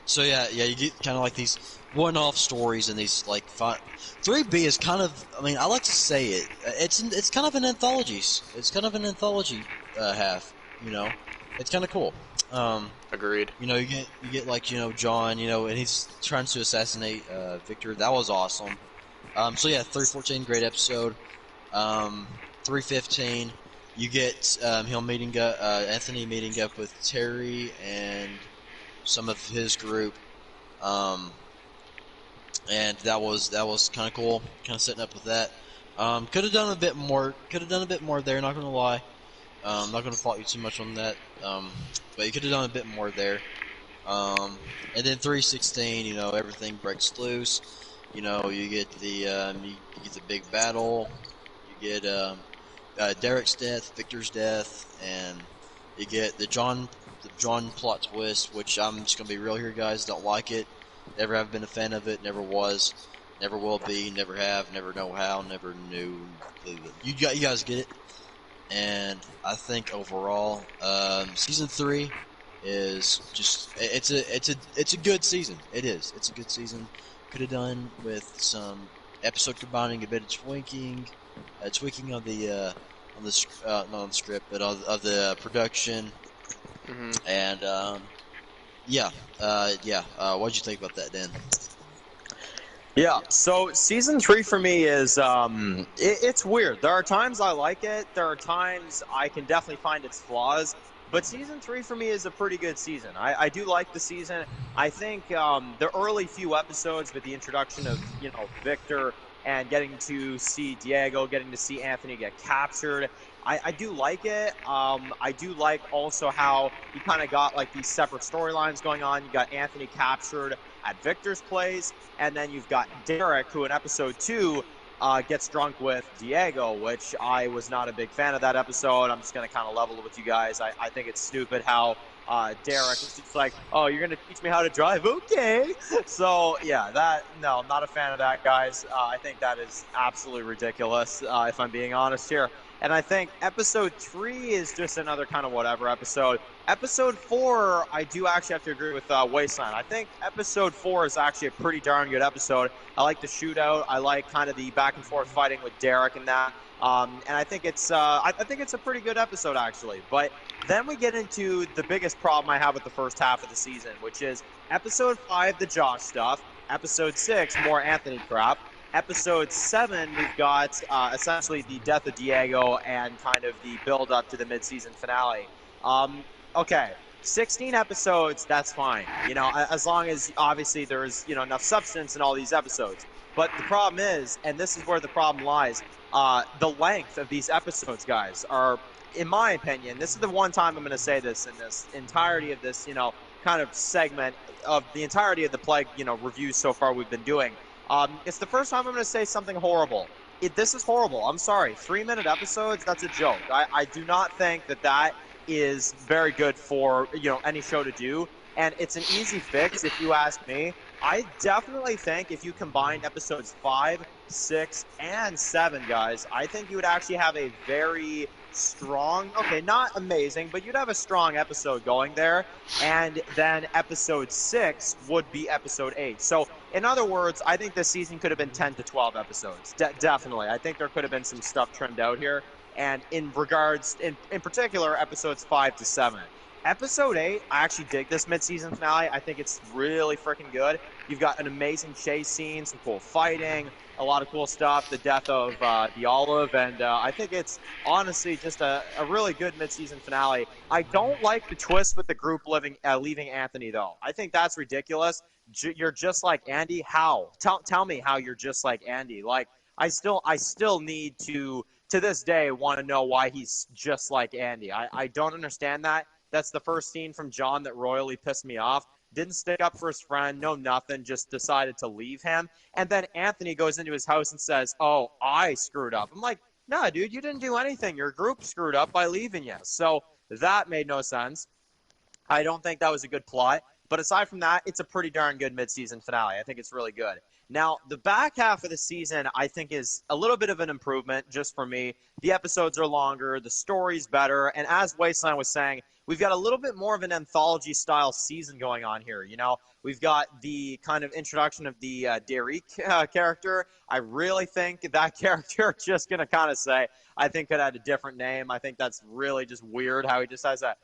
So yeah, you get kind of like these one-off stories and these like 3B is kind of, I mean, I like to say it's kind of an anthology. It's kind of an anthology half. You know, it's kind of cool. Agreed. You know, you get like John, and he's trying to assassinate Victor. That was awesome. So yeah, 314, great episode. 315, you get Anthony meeting up with Terry and some of his group, and that was kind of cool, kind of setting up with that. Could have done a bit more. Could have done a bit more there. Not gonna lie. I'm not gonna fault you too much on that. But you could have done a bit more there. And then 316, everything breaks loose. You get the you get the big battle. You get Derek's death, Victor's death, and you get the John plot twist, which I'm just gonna be real here, guys. Don't like it. Never have been a fan of it. Never was. Never will be. Never have. Never know how. Never knew. You guys get it. And I think overall, season 3 is just it's a good season. It is. It's a good season. Could have done with some episode combining a bit of tweaking of the not on the script, but of the production. Mm-hmm. And what'd you think about that, Dan? Yeah, so season 3 for me is it's weird. There are times I like it. There are times I can definitely find its flaws. But season 3 for me is a pretty good season. I do like the season. I think the early few episodes with the introduction of Victor and getting to see Diego, getting to see Anthony get captured, I do like it. I do like also how you kind of got like these separate storylines going on. You got Anthony captured at Victor's place, and then you've got Derek, who in episode 2 gets drunk with Diego, which I was not a big fan of that episode. I'm just going to kind of level it with you guys. I think it's stupid how Derek was just like, oh, you're going to teach me how to drive? Okay. So, yeah, no, I'm not a fan of that, guys. I think that is absolutely ridiculous, if I'm being honest here. And I think episode 3 is just another kind of whatever episode. Episode 4, I do actually have to agree with Wasteland. I think episode 4 is actually a pretty darn good episode. I like the shootout. I like kind of the back and forth fighting with Derek and that. And I think it's a pretty good episode actually. But then we get into the biggest problem I have with the first half of the season, which is episode 5, the Josh stuff. Episode 6, more Anthony crap. Episode 7, we've got essentially the death of Diego and kind of the build-up to the mid-season finale. Okay, 16 episodes, that's fine. As long as, obviously, there's, enough substance in all these episodes. But the problem is, and this is where the problem lies, the length of these episodes, guys, are, in my opinion, this is the one time I'm going to say this in this entirety of this, kind of segment of the entirety of the Plague, reviews so far we've been doing. It's the first time I'm going to say something horrible. This is horrible. I'm sorry. 3-minute episodes, that's a joke. I do not think that is very good for, any show to do. And it's an easy fix if you ask me. I definitely think if you combine episodes 5, 6, and 7, guys, I think you would actually have a very strong, okay, not amazing, but you'd have a strong episode going there. And then episode 6 would be episode 8. So, in other words, I think this season could have been 10 to 12 episodes. Definitely. I think there could have been some stuff trimmed out here. And in regards, in particular, episodes 5 to 7. Episode 8, I actually dig this mid-season finale. I think it's really freaking good. You've got an amazing chase scene, some cool fighting, a lot of cool stuff, the death of the Olive, and I think it's honestly just a really good mid-season finale. I don't like the twist with the group leaving Anthony, though. I think that's ridiculous. You're just like Andy? How? Tell me how you're just like Andy. Like, I still need to this day, want to know why he's just like Andy. I don't understand that. That's the first scene from John that royally pissed me off. Didn't stick up for his friend, no nothing, just decided to leave him. And then Anthony goes into his house and says, oh, I screwed up. I'm like, nah, dude, you didn't do anything. Your group screwed up by leaving you. So that made no sense. I don't think that was a good plot. But aside from that, it's a pretty darn good mid-season finale. I think it's really good. Now, the back half of the season, I think, is a little bit of an improvement just for me. The episodes are longer, the story's better, and as Wasteland was saying, we've got a little bit more of an anthology-style season going on here. You know, we've got the kind of introduction of the Derek character. I really think that character, just going to kind of say, I think could have had a different name. I think that's really just weird how he just has a,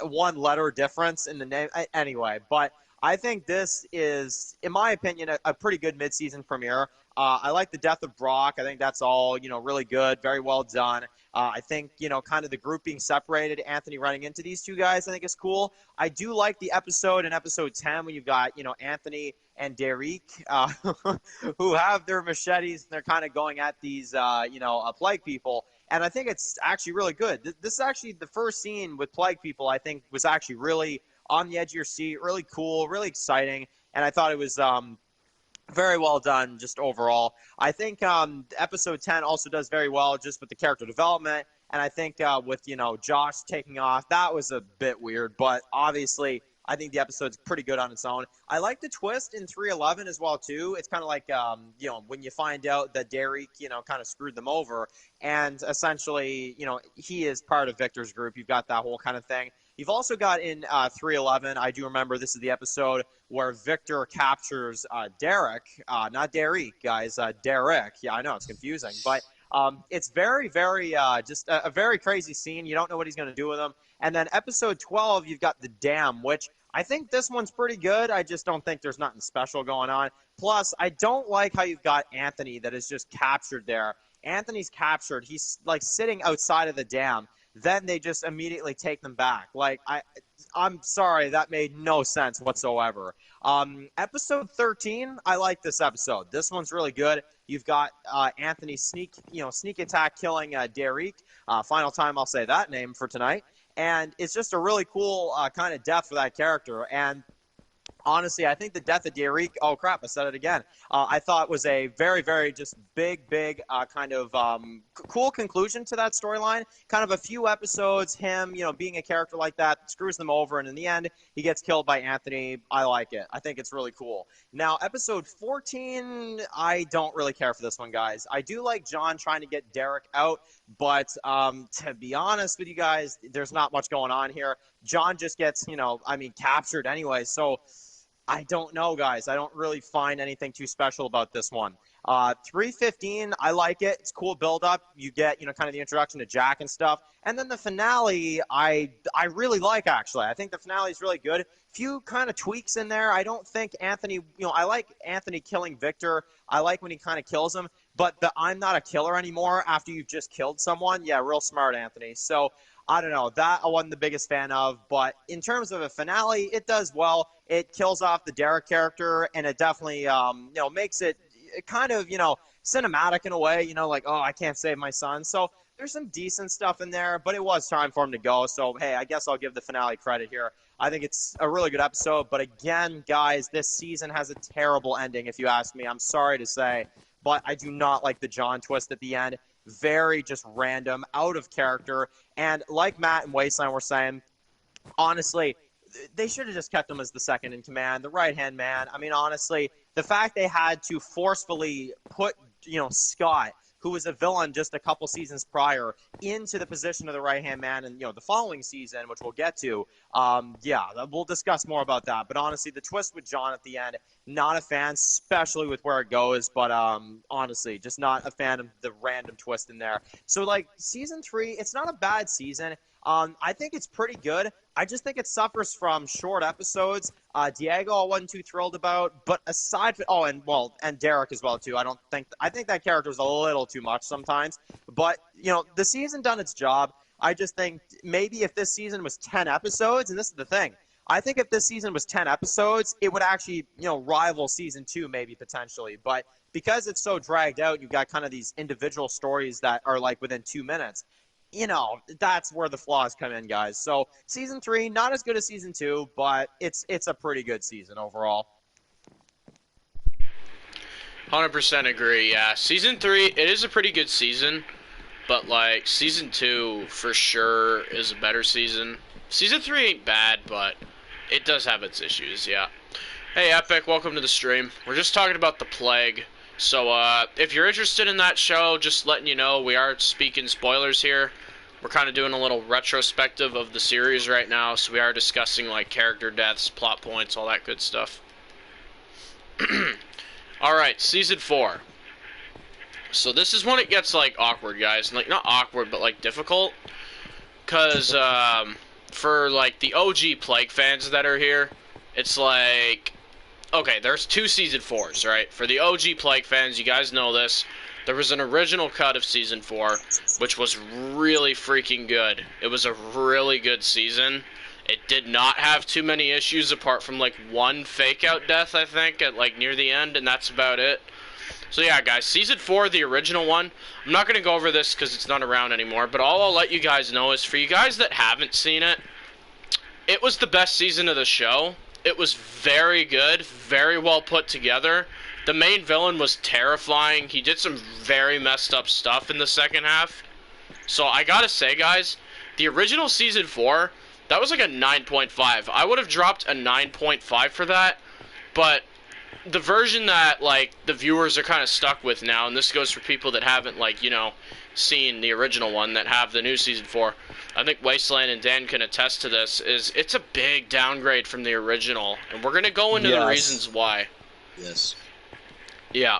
one letter difference in the name. Anyway, but I think this is, in my opinion, a pretty good midseason premiere. I like the death of Brock. I think that's all, really good, very well done. I think, kind of the group being separated, Anthony running into these two guys, I think is cool. I do like the episode in episode 10 when you've got, Anthony and Derek, who have their machetes and they're kind of going at these, plague people. And I think it's actually really good. This is actually the first scene with plague people, I think, was actually really on the edge of your seat, really cool, really exciting. And I thought it was very well done just overall. I think episode 10 also does very well just with the character development. And I think with, Josh taking off, that was a bit weird. But obviously, I think the episode's pretty good on its own. I like the twist in 311 as well, too. It's kind of like, when you find out that Derek, kind of screwed them over. And essentially, he is part of Victor's group. You've got that whole kind of thing. You've also got in 311, I do remember this is the episode where Victor captures Derek. Not Derek, guys. Derek. Yeah, I know, it's confusing. But it's very, very, just a very crazy scene. You don't know what he's going to do with him. And then episode 12, you've got The Dam, which I think this one's pretty good. I just don't think there's nothing special going on. Plus, I don't like how you've got Anthony that is just captured there. Anthony's captured. He's, like, sitting outside of the dam. Then they just immediately take them back. Like, I'm sorry, that made no sense whatsoever. Episode 13, I like this episode. This one's really good. You've got Anthony sneak attack killing Derek. Final time I'll say that name for tonight. And it's just a really cool kind of death for that character. And honestly, I think the death of Derek, oh crap, I said it again, I thought was a very, very just big kind of cool conclusion to that storyline. Kind of a few episodes, him, being a character like that, screws them over, and in the end, he gets killed by Anthony. I like it. I think it's really cool. Now, episode 14, I don't really care for this one, guys. I do like John trying to get Derek out, but to be honest with you guys, there's not much going on here. John just gets, captured anyway, so I don't know, guys. I don't really find anything too special about this one. 315, I like it. It's cool build-up. You get, kind of the introduction to Jack and stuff. And then the finale, I really like, actually. I think the finale is really good. Few kind of tweaks in there. I don't think Anthony, I like Anthony killing Victor. I like when he kind of kills him. But the I'm not a killer anymore after you've just killed someone, yeah, real smart, Anthony. So, I don't know. That I wasn't the biggest fan of. But in terms of a finale, it does well. It kills off the Derek character, and it definitely, makes it kind of, cinematic in a way. Like, oh, I can't save my son. So there's some decent stuff in there, but it was time for him to go. So, hey, I guess I'll give the finale credit here. I think it's a really good episode. But again, guys, this season has a terrible ending, if you ask me. I'm sorry to say. But I do not like the John twist at the end. Very just random, out of character. And like Matt and Wasteland were saying, honestly, they should have just kept him as the second in command, the right-hand man. I mean, honestly, the fact they had to forcefully put, Scott, who was a villain just a couple seasons prior, into the position of the right-hand man and, the following season, which we'll get to, we'll discuss more about that. But honestly, the twist with John at the end, not a fan, especially with where it goes. But honestly, just not a fan of the random twist in there. So, season 3, it's not a bad season. I think it's pretty good. I just think it suffers from short episodes. Diego I wasn't too thrilled about, but aside from and Derek as well too. I think that character's a little too much sometimes. But the season done its job. I just think maybe if this season was 10 episodes, and this is the thing, I think if this season was 10 episodes, it would actually rival season 2 maybe potentially. But because it's so dragged out, you've got kind of these individual stories that are within 2 minutes. That's where the flaws come in, guys. So season 3, not as good as season 2, but it's a pretty good season overall. 100% agree, yeah. Season 3, it is a pretty good season, but, season 2 for sure is a better season. Season 3 ain't bad, but It does have its issues, yeah. Hey, Epic, welcome to the stream. We're just talking about the Plague. So, if you're interested in that show, just letting you know, we are speaking spoilers here. We're kind of doing a little retrospective of the series right now, so we are discussing, like, character deaths, plot points, all that good stuff. Alright, Season 4. So this is when it gets, like, awkward, guys. Like, not awkward, but, like, difficult. Because, for, like, the OG Plague fans that are here, it's like... Okay, there's 2 Season 4s, right? For the OG Plague fans, you guys know this. There was an original cut of Season 4, which was really freaking good. It was a really good season. It did not have too many issues apart from, like, one fake-out death, I think, at, like, near the end, and that's about it. So, yeah, guys, Season 4, the original one, I'm not going to go over this because it's not around anymore, but all I'll let you guys know is, for you guys that haven't seen it, it was the best season of the show. It was very good, very well put together. The main villain was terrifying. He did some very messed up stuff in the second half. So I gotta say, guys, the original Season 4, that was like a 9.5. I would have dropped a 9.5 for that, but the version that, like, the viewers are kind of stuck with now, and this goes for people that haven't, like, you know, seen the original one, that have the new Season 4, I think Wasteland and Dan can attest to this, is it's a big downgrade from the original, and we're going to go into the reasons why. Yes. Yeah.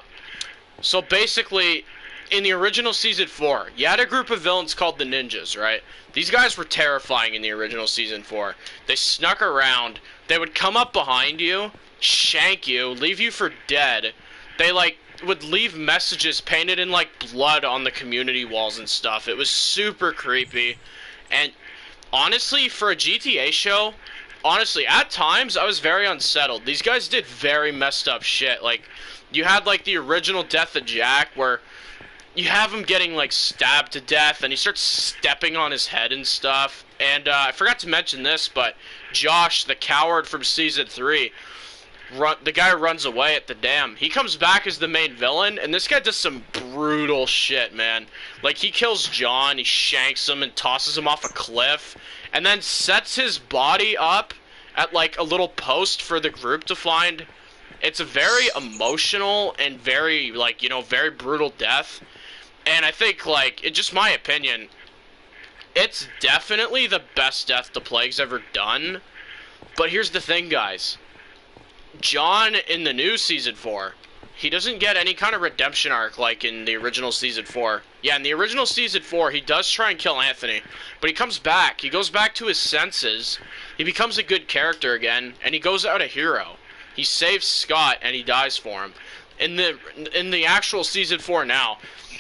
So basically, in the original Season 4, you had a group of villains called the Ninjas, right? These guys were terrifying in the original Season 4. They snuck around, they would come up behind you, shank you, leave you for dead. They, like, would leave messages painted in, like, blood on the community walls and stuff. It was super creepy. And honestly, for a GTA show, honestly, at times, I was very unsettled. These guys did very messed up shit. Like, you had, like, the original Death of Jack, where you have him getting, like, stabbed to death, and he starts stepping on his head and stuff. And, I forgot to mention this, but Josh, the coward from Season 3, the guy who runs away at the dam, he comes back as the main villain, and this guy does some brutal shit, man. Like, he kills John, he shanks him and tosses him off a cliff, and then sets his body up at, like, a little post for the group to find. It's a very emotional and very, like, you know, very brutal death. And I think, like, in just my opinion, it's definitely the best death the Plague's ever done. But here's the thing, guys. John, in the new Season 4, he doesn't get any kind of redemption arc like in the original Season 4. Yeah, in the original Season 4, he does try and kill Anthony, but he comes back. He goes back to his senses. He becomes a good character again, and he goes out a hero. He saves Scott, and he dies for him. In the actual Season 4 now,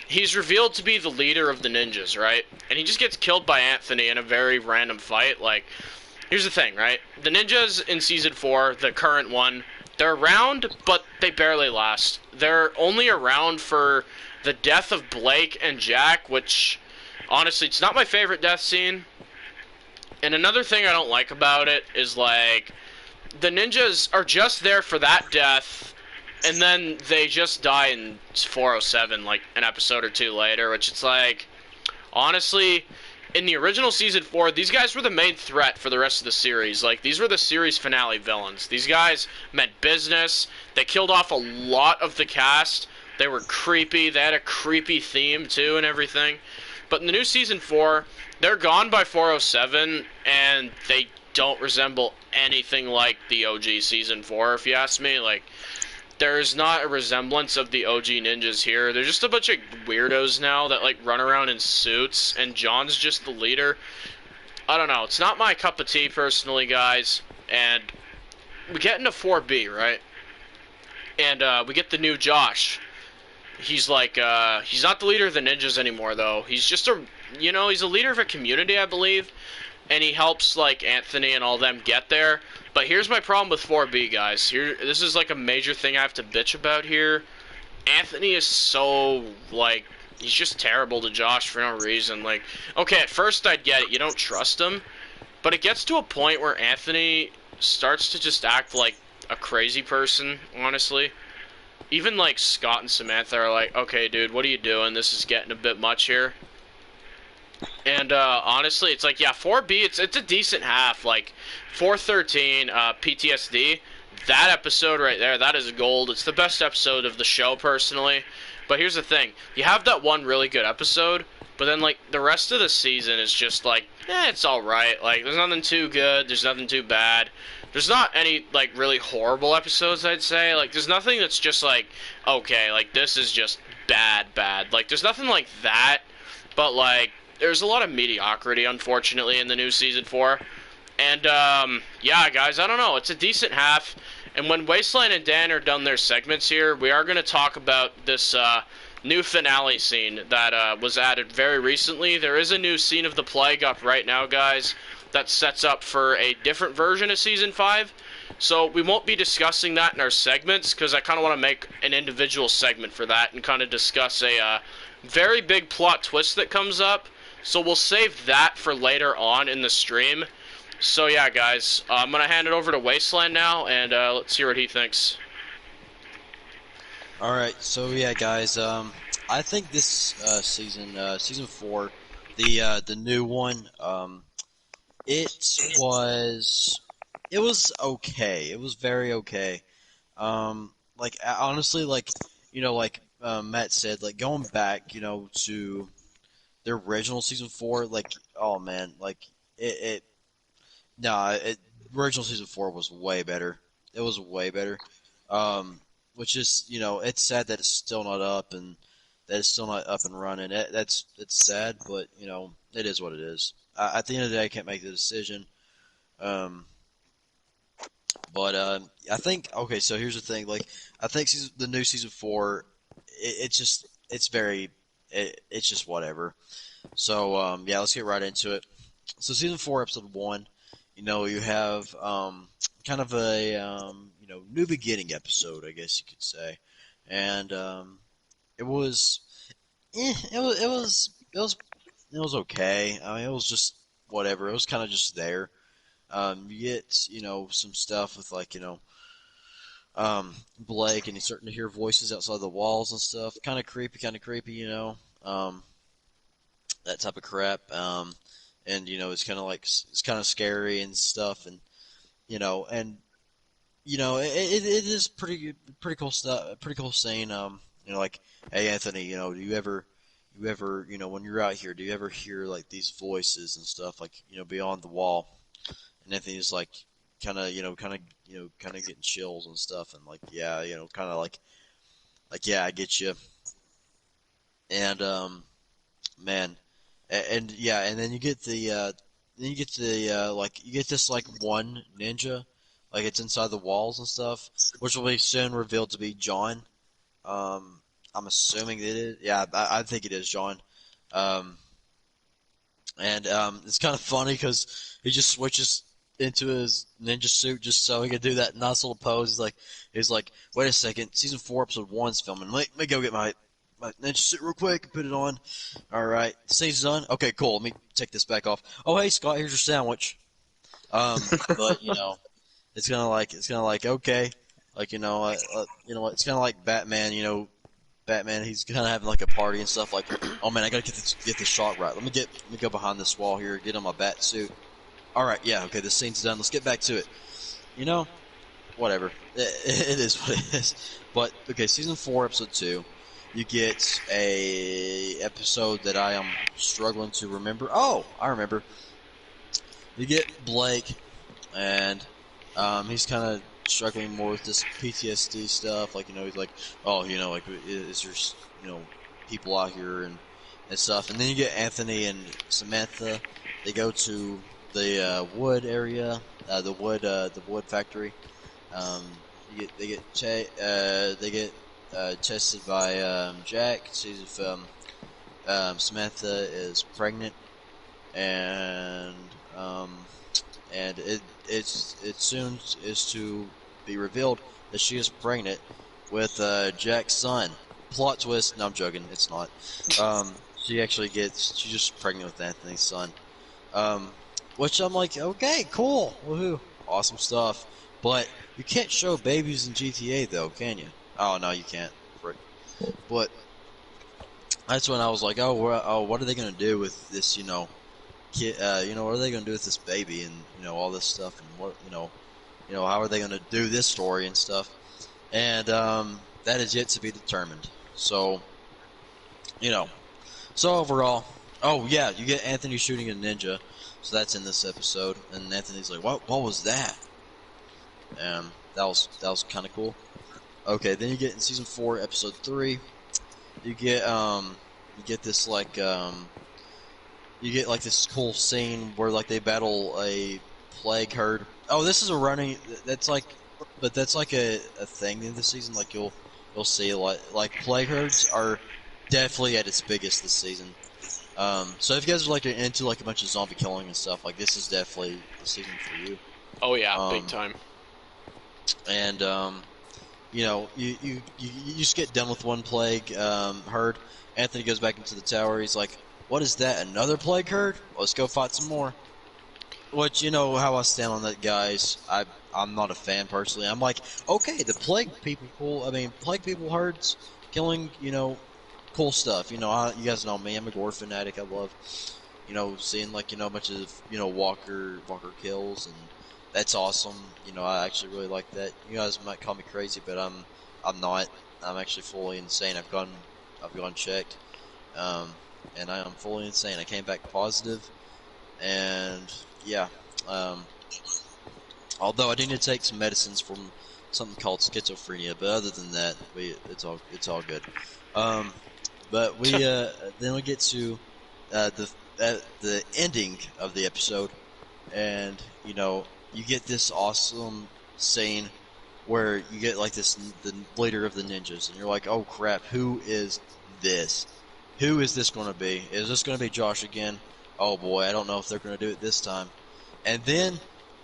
he's revealed to be the leader of the ninjas, right? And he just gets killed by Anthony in a very random fight. Like, here's the thing, right? The ninjas in Season 4, the current one, they're around, but they barely last. They're only around for the death of Blake and Jack, which, honestly, it's not my favorite death scene. And another thing I don't like about it is, like, the ninjas are just there for that death, and then they just die in 407, like, an episode or 2 later, which it's like, honestly, in the original Season 4, these guys were the main threat for the rest of the series. Like, these were the series finale villains. These guys meant business. They killed off a lot of the cast. They were creepy. They had a creepy theme, too, and everything. But in the new Season 4, they're gone by 407, and they don't resemble anything like the OG Season 4, if you ask me. Like, there's not a resemblance of the OG ninjas here. They're just a bunch of weirdos now that, like, run around in suits, and John's just the leader. I don't know. It's not my cup of tea, personally, guys. And we get into 4B, right? And we get the new Josh. He's like, he's not the leader of the ninjas anymore, though. He's just a, you know, he's a leader of a community, I believe. And he helps, like, Anthony and all them get there. But here's my problem with 4B, guys. This is, like, a major thing I have to bitch about here. Anthony is so, like, he's just terrible to Josh for no reason. Like, okay, at first I'd get it. You don't trust him. But it gets to a point where Anthony starts to just act like a crazy person, honestly. Even, like, Scott and Samantha are like, okay, dude, what are you doing? This is getting a bit much here. And honestly, it's like, yeah, 4B, it's a decent half. Like 413 PTSD, that episode right there, that is gold. It's the best episode of the show personally. But here's the thing: you have that one really good episode, but then like the rest of the season is just like, it's all right. Like there's nothing too good, there's nothing too bad. There's not any like really horrible episodes, I'd say. Like there's nothing that's just like, okay, like this is just bad. Like there's nothing like that. But like there's a lot of mediocrity, unfortunately, in the new season 4. And yeah, guys, I don't know. It's a decent half. And when Wasteland and Dan are done their segments here, we are going to talk about this new finale scene that was added very recently. There is a new scene of the plague up right now, guys, that sets up for a different version of season 5. So we won't be discussing that in our segments because I kind of want to make an individual segment for that and kind of discuss a very big plot twist that comes up. So we'll save that for later on in the stream. So yeah, guys, I'm going to hand it over to Wasteland now, and let's hear what he thinks. Alright, so yeah, guys, I think this season 4, the new one, it was okay. It was very okay. Like honestly, like like Matt said, like going back, to the original season 4, like oh man, like it nah, original season 4 was way better. It was way better. Which is, it's sad that it's still not up and that it's still not up and running. It's sad, but it is what it is. At the end of the day, I can't make the decision. But I think okay. So here's the thing. Like I think the new season 4, it's just whatever. So yeah, let's get right into it. So season 4, episode 1. You have kind of a new beginning episode, I guess you could say, and it was okay. I mean, it was just whatever. It was kind of just there. You get some stuff with like Blake, and he's starting to hear voices outside the walls and stuff. Kind of creepy. That type of crap. And it's kind of like it's kind of scary and stuff, and it is pretty cool stuff, pretty cool scene. Like, hey Anthony, do you ever when you're out here, do you ever hear like these voices and stuff like beyond the wall? And Anthony's like kind of getting chills and stuff, and like yeah, kind of like yeah, I get you. And man. And yeah, and then you get like you get this like one ninja, like it's inside the walls and stuff, which will be soon revealed to be John. I'm assuming it is. Yeah, I think it is John. And it's kind of funny because he just switches into his ninja suit just so he can do that nice little pose. He's like, wait a second, season 4, episode 1's filming. Let me go get my ninja suit real quick and put it on. Alright, the scene's done. Okay, cool. Let me take this back off. Oh, hey, Scott, here's your sandwich. But, it's kind of like, okay. Like, what, it's kind of like Batman, Batman, he's kind of having like a party and stuff like, oh man, I gotta get this shot right. Let me go behind this wall here, get on my bat suit. Alright, yeah, okay, this scene's done. Let's get back to it. Whatever. It is what it is. But, okay, season 4, episode 2. You get a episode that I am struggling to remember. Oh, I remember. You get Blake, and he's kind of struggling more with this PTSD stuff. Like, he's like, oh, like, is there, people out here and stuff. And then you get Anthony and Samantha. They go to the wood area, the wood factory. They get tested by Jack to see if Samantha is pregnant, and it soon is to be revealed that she is pregnant with Jack's son. Plot twist. No, I'm joking. It's not. She's just pregnant with Anthony's son. Which I'm like, okay, cool, woohoo, awesome stuff. But you can't show babies in GTA though, can you? Oh no, you can't. Frick. But that's when I was like, oh, what are they gonna do with this, kid, what are they gonna do with this baby and all this stuff and what, how are they gonna do this story and stuff, and that is yet to be determined. So, so overall, oh yeah, you get Anthony shooting a ninja, so that's in this episode, and Anthony's like, what was that? That was kind of cool. Okay, then you get in season 4, episode 3, you get this you get like this cool scene where like they battle a plague herd. Oh, this is a running. That's like, but that's like a thing in the season. Like you'll see like plague herds are definitely at its biggest this season. So if you guys are like into like a bunch of zombie killing and stuff, like this is definitely the season for you. Oh yeah, big time. And you just get done with one plague herd. Anthony goes back into the tower. He's like, what is that? Another plague herd? Let's go fight some more. Which, you know how I stand on that, guys. I'm not a fan personally. I'm like, okay, the plague people cool. I mean, plague people herds killing, cool stuff. You guys know me. I'm a gore fanatic. I love, seeing like, a bunch of, walker kills, and that's awesome. I actually really like that. You guys might call me crazy, but I'm not. I'm actually fully insane. I've gone checked, and I am fully insane. I came back positive, and yeah. Although I do need to take some medicines from something called schizophrenia, but other than that, it's all good. But we then we get to the ending of the episode, and you get this awesome scene where you get like the leader of the ninjas, and you're like, oh crap, who is this? Who is this going to be? Is this going to be Josh again? Oh boy, I don't know if they're going to do it this time. And then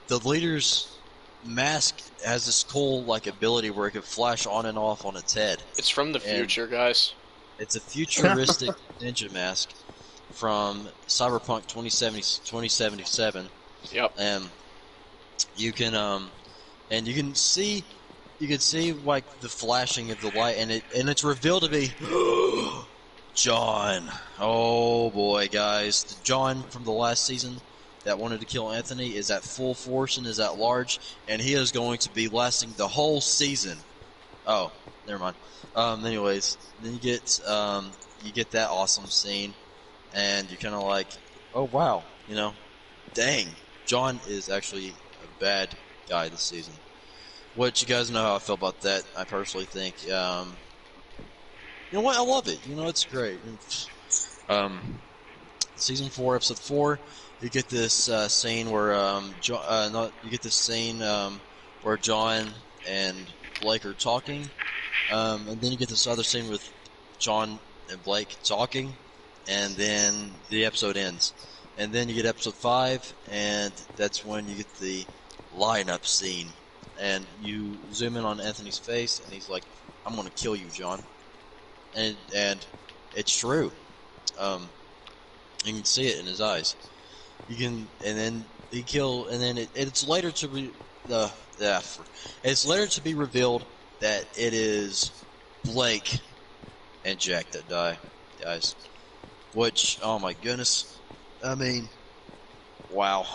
the leader's mask has this cool like ability where it can flash on and off on its head. It's from the future, guys. It's a futuristic ninja mask from Cyberpunk 2077. Yep. And you can see like the flashing of the light, and it's revealed to be John. Oh boy, guys, the John from the last season that wanted to kill Anthony is at full force and is at large, and he is going to be lasting the whole season. Oh, never mind. Anyways, then you get that awesome scene, and you're kind of like, oh wow, dang, John is actually a bad guy this season. Which you guys know how I feel about that. I personally think, you know what, I love it. It's great. Season 4, episode 4, you get this scene where where John and Blake are talking, and then you get this other scene with John and Blake talking, and then the episode ends. And then you get episode 5, and that's when you get the lineup scene, and you zoom in on Anthony's face, and he's like, "I'm gonna kill you, John," and it's true. You can see it in his eyes. And then it's later to be it's later to be revealed that it is Blake and Jack that die, guys. Which, oh my goodness, I mean, wow,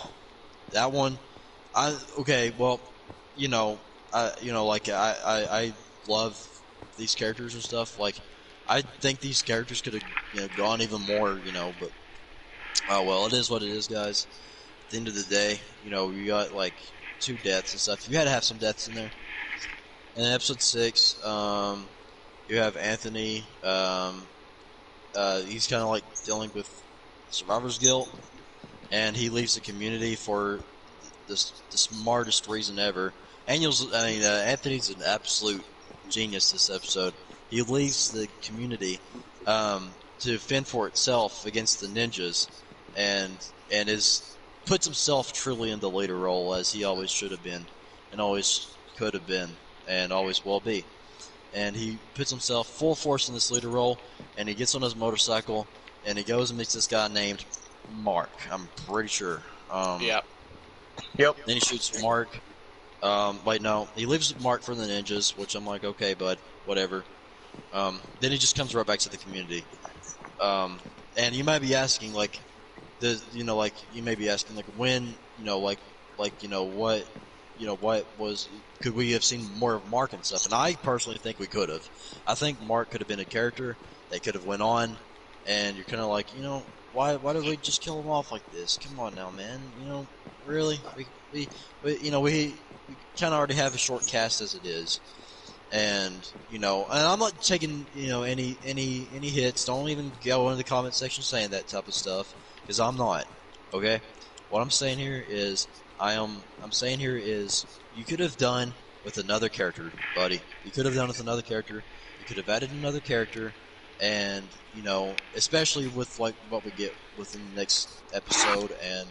that one. I love these characters and stuff. Like, I think these characters could have gone even more, but oh well, it is what it is, guys. At the end of the day, you got like 2 deaths and stuff. You had to have some deaths in there. And in episode 6, you have Anthony. He's kind of like dealing with survivor's guilt, and he leaves the community for the smartest reason ever. Anthony's an absolute genius this episode. He leaves the community to fend for itself against the ninjas, and puts himself truly in the leader role, as he always should have been, and always could have been, and always will be. And he puts himself full force in this leader role, and he gets on his motorcycle, and he goes and meets this guy named Mark. I'm pretty sure. Yep. Yep. Then he shoots Mark. Wait, no. He leaves Mark for the ninjas, which I'm like, okay, bud, whatever. Then he just comes right back to the community. And you might be asking, like, you may be asking, like, when, what was, could we have seen more of Mark and stuff? And I personally think we could have. I think Mark could have been a character that could have went on, and you're kind of like, why did we just kill him off like this? Come on now, man. Really? We kind of already have a short cast as it is. And and I'm not taking any hits. Don't even go into the comment section saying that type of stuff, because I'm not. Okay, what I'm saying here is you could have done with another character, buddy. You could have done with another character. You could have added another character, and especially with like what we get within the next episode, and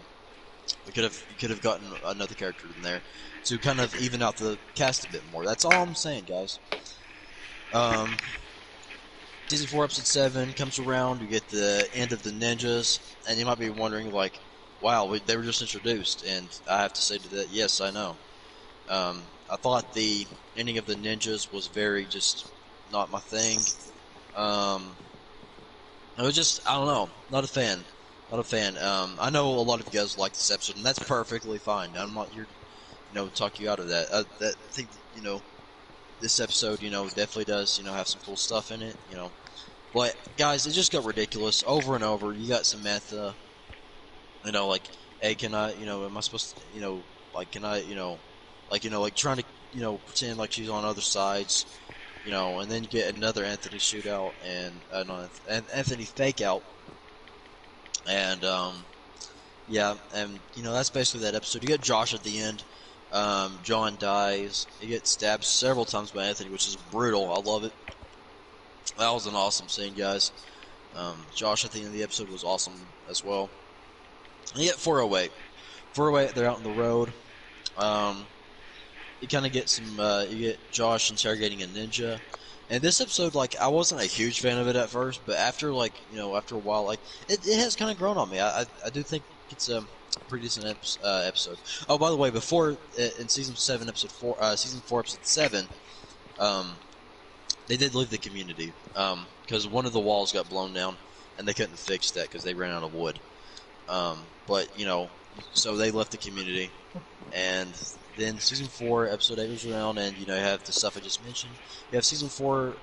you could have gotten another character in there to kind of even out the cast a bit more. That's all I'm saying, guys. Season 4, Episode 7 comes around. You get the end of the ninjas, and you might be wondering, like, wow, they were just introduced. And I have to say to that, yes, I know. I thought the ending of the ninjas was very just not my thing. It was just, I don't know, not a fan. Not a fan. I know a lot of you guys like this episode, and that's perfectly fine. I'm not here to talk you out of that. I think this episode definitely does have some cool stuff in it. But guys, it just got ridiculous over and over. You got Samantha, like, hey, can I, am I supposed to, like, can I, like trying to, pretend like she's on other sides, and then you get another Anthony shootout and Anthony fake out, and yeah, and that's basically that episode. You get Josh at the end. John dies. He gets stabbed several times by Anthony, which is brutal. I love it. That was an awesome scene, guys. Josh at the end of the episode was awesome as well. And you get 408. 408, they're out on the road. You kind of get you get Josh interrogating a ninja. And this episode, like, I wasn't a huge fan of it at first, but after, like, after a while, like, it has kind of grown on me. I do think it's a pretty decent episode. Oh, by the way, before, in Season 4, Episode 7, they did leave the community, because one of the walls got blown down, and they couldn't fix that because they ran out of wood. But, so they left the community, and then Season 4, Episode 8 was around, and, you have the stuff I just mentioned. You have Season 4,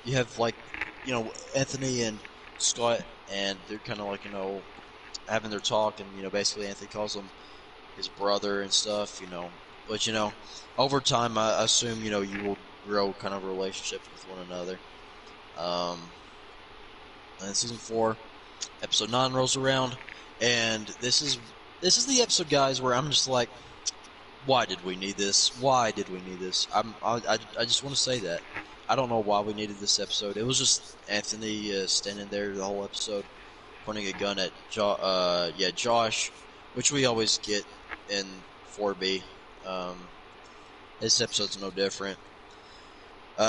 you have, like, Anthony and Scott, and they're kind of, like, having their talk, and, basically Anthony calls him his brother and stuff, But, over time, I assume, you will grow kind of a relationship with one another. And Season 4, Episode 9 rolls around, and this is the episode, guys, where I'm just like, why did we need this? Why did we need this? I just want to say that. I don't know why we needed this episode. It was just Anthony standing there the whole episode, pointing a gun at Josh, which we always get in 4B. This episode's no different.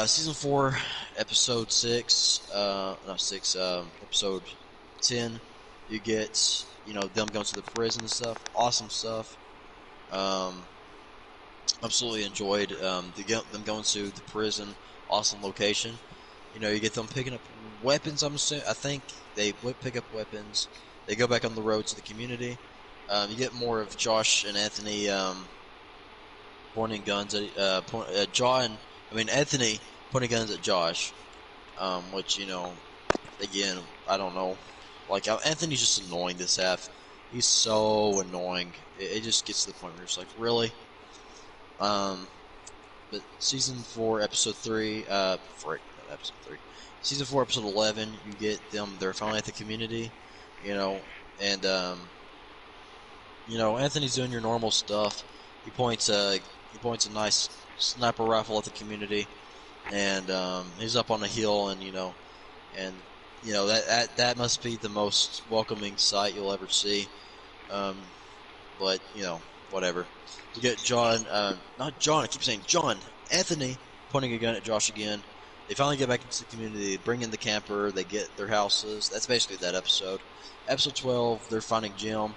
Season 4, Episode 6, Episode 10, you get, them going to the prison and stuff. Awesome stuff. Absolutely enjoyed them going to the prison. Awesome location. You get them picking up weapons. I think they pick up weapons. They go back on the road to the community. You get more of Josh and Anthony pointing guns at Anthony pointing guns at Josh. Which again, I don't know. Like, Anthony's just annoying this half. He's so annoying. It just gets to the point where it's like, really? But Season 4, Episode 3, Episode 3. Season 4, Episode 11, you get them, they're finally at the community, and, Anthony's doing your normal stuff. He points a nice sniper rifle at the community, and, he's up on a hill, and, that must be the most welcoming sight you'll ever see. But, whatever. You get not John, I keep saying John, Anthony pointing a gun at Josh again. They finally get back into the community, they bring in the camper, they get their houses. That's basically that episode. Episode 12, they're finding Jim.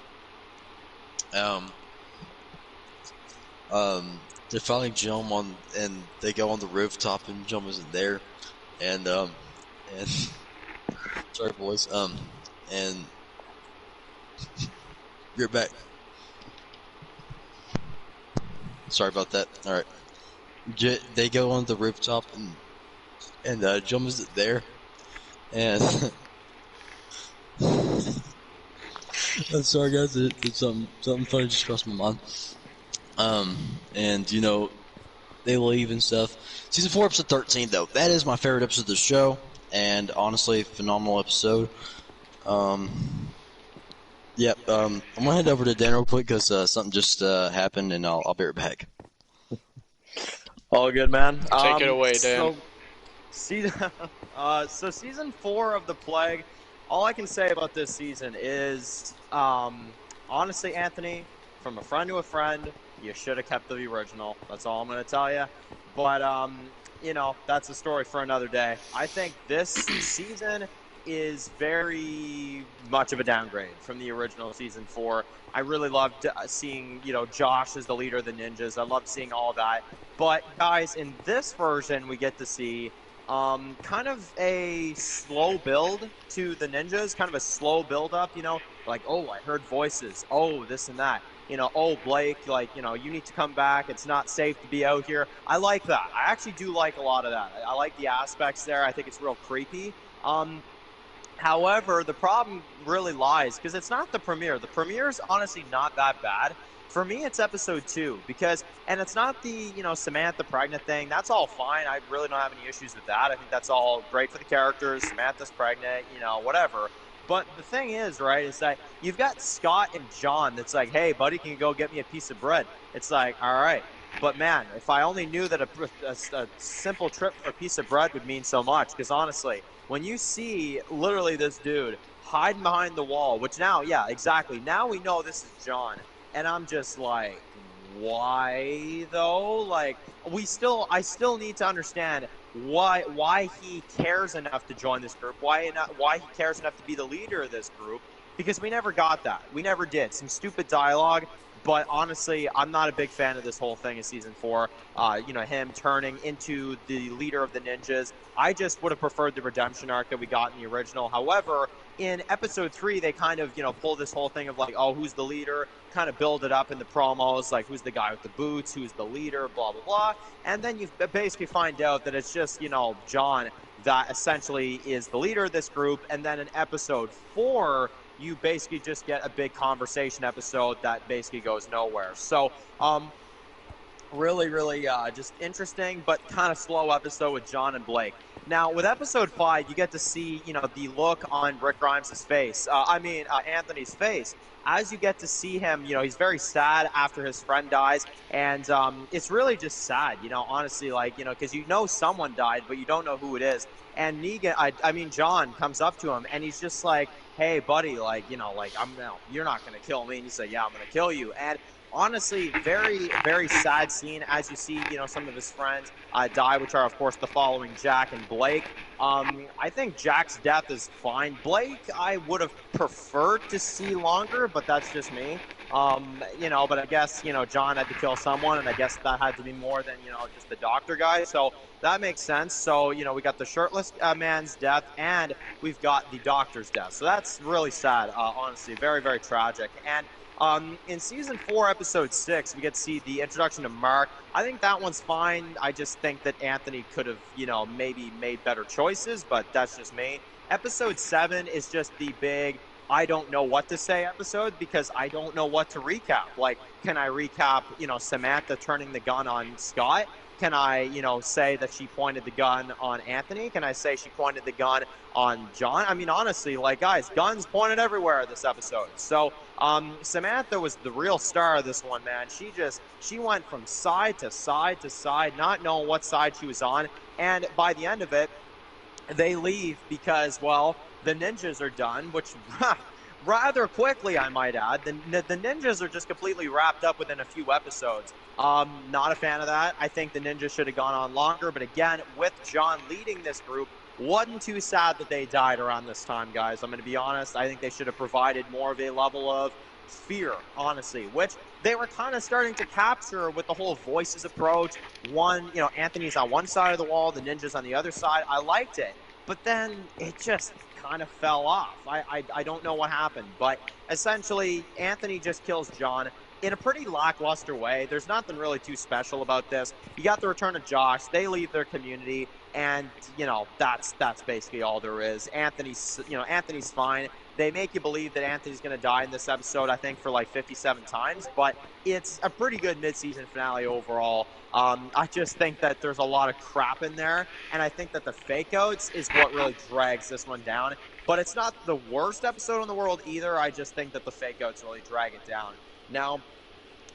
They're finding Jim and they go on the rooftop and Jim isn't there. And Sorry, boys. And you're back. Sorry about that. All right. They go on the rooftop and Jum is there, and I'm sorry guys, it's something funny just crossed my mind. And you know, they leave and stuff. Season 4, episode 13, though, that is my favorite episode of the show, and honestly, phenomenal episode. Yep. I'm gonna head over to Dan real quick because something just happened, and I'll be right back. All good, man. Take it away, Dan. So season 4 of The Plague, all I can say about this season is, honestly, Anthony, from a friend to a friend, you should have kept the original. That's all I'm going to tell you. But, you know, that's a story for another day. I think this season is very much of a downgrade from the original season 4. I really loved seeing, you know, Josh as the leader of the ninjas. I loved seeing all that. But, guys, in this version, we get to see kind of a slow build to the ninjas, kind of a slow build up, you know, like, oh, I heard voices, oh, this and that, you know, oh, Blake, like, you know, you need to come back, it's not safe to be out here. I like that. I actually do like a lot of that. I like the aspects there. I think it's real creepy. However, the problem really lies, because it's not the premiere. The premiere is honestly not that bad. For me, it's episode 2, because, and it's not the, you know, Samantha pregnant thing. That's all fine. I really don't have any issues with that. I think that's all great for the characters. Samantha's pregnant, you know, whatever. But the thing is, right, is that you've got Scott and John that's like, hey, buddy, can you go get me a piece of bread? It's like, all right. But, man, if I only knew that a simple trip for a piece of bread would mean so much, because honestly, when you see literally this dude hiding behind the wall, which now, yeah, exactly. Now we know this is John. And I'm just like, why though? Like, I still need to understand why he cares enough to join this group. Why he cares enough to be the leader of this group? Because we never got that. We never did. Some stupid dialogue. But honestly, I'm not a big fan of this whole thing in season 4. You know, him turning into the leader of the ninjas. I just would have preferred the redemption arc that we got in the original. However, in episode 3, they kind of, you know, pull this whole thing of like, oh, who's the leader? Kind of build it up in the promos, like who's the guy with the boots, who's the leader, blah, blah, blah. And then you basically find out that it's just, you know, John that essentially is the leader of this group. And then in episode 4, you basically just get a big conversation episode that basically goes nowhere. So, really, just interesting, but kind of slow episode with John and Blake. Now, with episode 5, you get to see, you know, the look on Rick Grimes' face. Anthony's face. As you get to see him, you know, he's very sad after his friend dies, and it's really just sad, you know, honestly, like, you know, because you know someone died, but you don't know who it is. And John comes up to him, and he's just like, hey, buddy, like, you know, like, you're not going to kill me. And you say, yeah, I'm going to kill you. And honestly, very, very sad scene as you see, you know, some of his friends die, which are, of course, the following Jack and Blake. I think Jack's death is fine. Blake, I would have preferred to see longer, but that's just me. You know, but I guess, you know, John had to kill someone, and I guess that had to be more than, you know, just the doctor guy. So that makes sense. So, you know, we got the shirtless man's death, and we've got the doctor's death. So that's really sad, honestly. Very, very tragic. And in season 4, episode 6, we get to see the introduction to Mark. I think that one's fine. I just think that Anthony could have, you know, maybe made better choices, but that's just me. Episode 7 is just the big I don't know what to say episode, because I don't know what to recap. Like, can I recap, you know, Samantha turning the gun on Scott? Can I, you know, say that she pointed the gun on Anthony? Can I say she pointed the gun on John? I mean, honestly, like, guys, guns pointed everywhere this episode. So, Samantha was the real star of this one, man. She went from side to side to side, not knowing what side she was on. And by the end of it, they leave because, well, the ninjas are done, which rather quickly, I might add. The ninjas are just completely wrapped up within a few episodes. Not a fan of that. I think the ninjas should have gone on longer. But again, with John leading this group, wasn't too sad that they died around this time, guys. I'm going to be honest. I think they should have provided more of a level of fear, honestly, which they were kind of starting to capture with the whole voices approach. One, you know, Anthony's on one side of the wall, the ninjas on the other side. I liked it. But then it just kind of fell off. I don't know what happened, but essentially Anthony just kills John in a pretty lackluster way. There's nothing really too special about this. You got the return of Josh. They leave their community, and that's basically all there is. Anthony's fine. They make you believe that Anthony's going to die in this episode, I think, for like 57 times, but it's a pretty good mid-season finale overall. I just think that there's a lot of crap in there, and I think that the fake-outs is what really drags this one down. But it's not the worst episode in the world either. I just think that the fake-outs really drag it down. Now,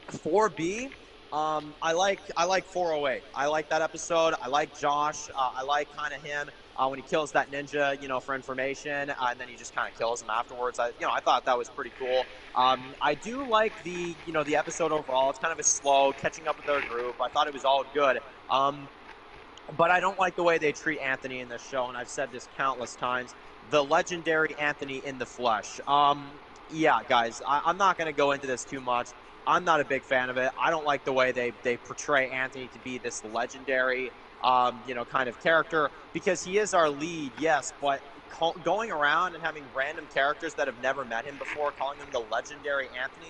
4B, I like 408. I like that episode. I like Josh. I like kind of him when he kills that ninja, for information, and then he just kind of kills him afterwards. I thought that was pretty cool. I do like the episode overall. It's kind of a slow catching up with their group. I thought it was all good. But I don't like the way they treat Anthony in this show, and I've said this countless times. The legendary Anthony in the flesh. Yeah, guys, I'm not going to go into this too much. I'm not a big fan of it. I don't like the way they portray Anthony to be this legendary, kind of character, because he is our lead, yes, but going around and having random characters that have never met him before, calling him the legendary Anthony,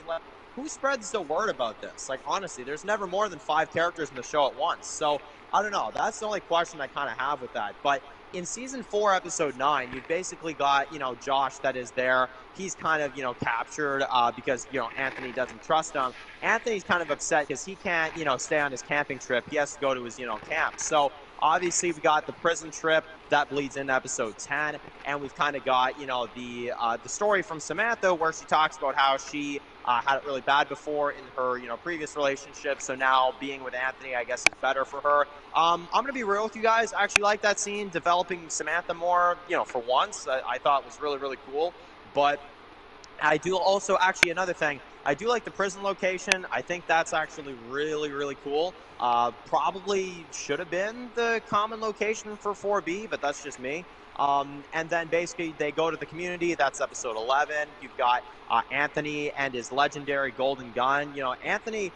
who spreads the word about this? Like, honestly, there's never more than 5 characters in the show at once. So, I don't know. That's the only question I kind of have with that. But in Season 4, Episode 9, you've basically got, Josh that is there. He's kind of, captured because, Anthony doesn't trust him. Anthony's kind of upset because he can't, stay on his camping trip. He has to go to his, camp. So, obviously, we got the prison trip. That bleeds into Episode 10. And we've kind of got, the story from Samantha where she talks about how she had it really bad before in her, previous relationship. So now being with Anthony, I guess, is better for her. I'm going to be real with you guys. I actually like that scene, developing Samantha more, for once. I thought was really, really cool. But I do also, actually, another thing, I do like the prison location. I think that's actually really, really cool. Probably should have been the common location for 4B, but that's just me. And then basically they go to the community. That's Episode 11. You've got Anthony and his legendary golden gun. Anthony,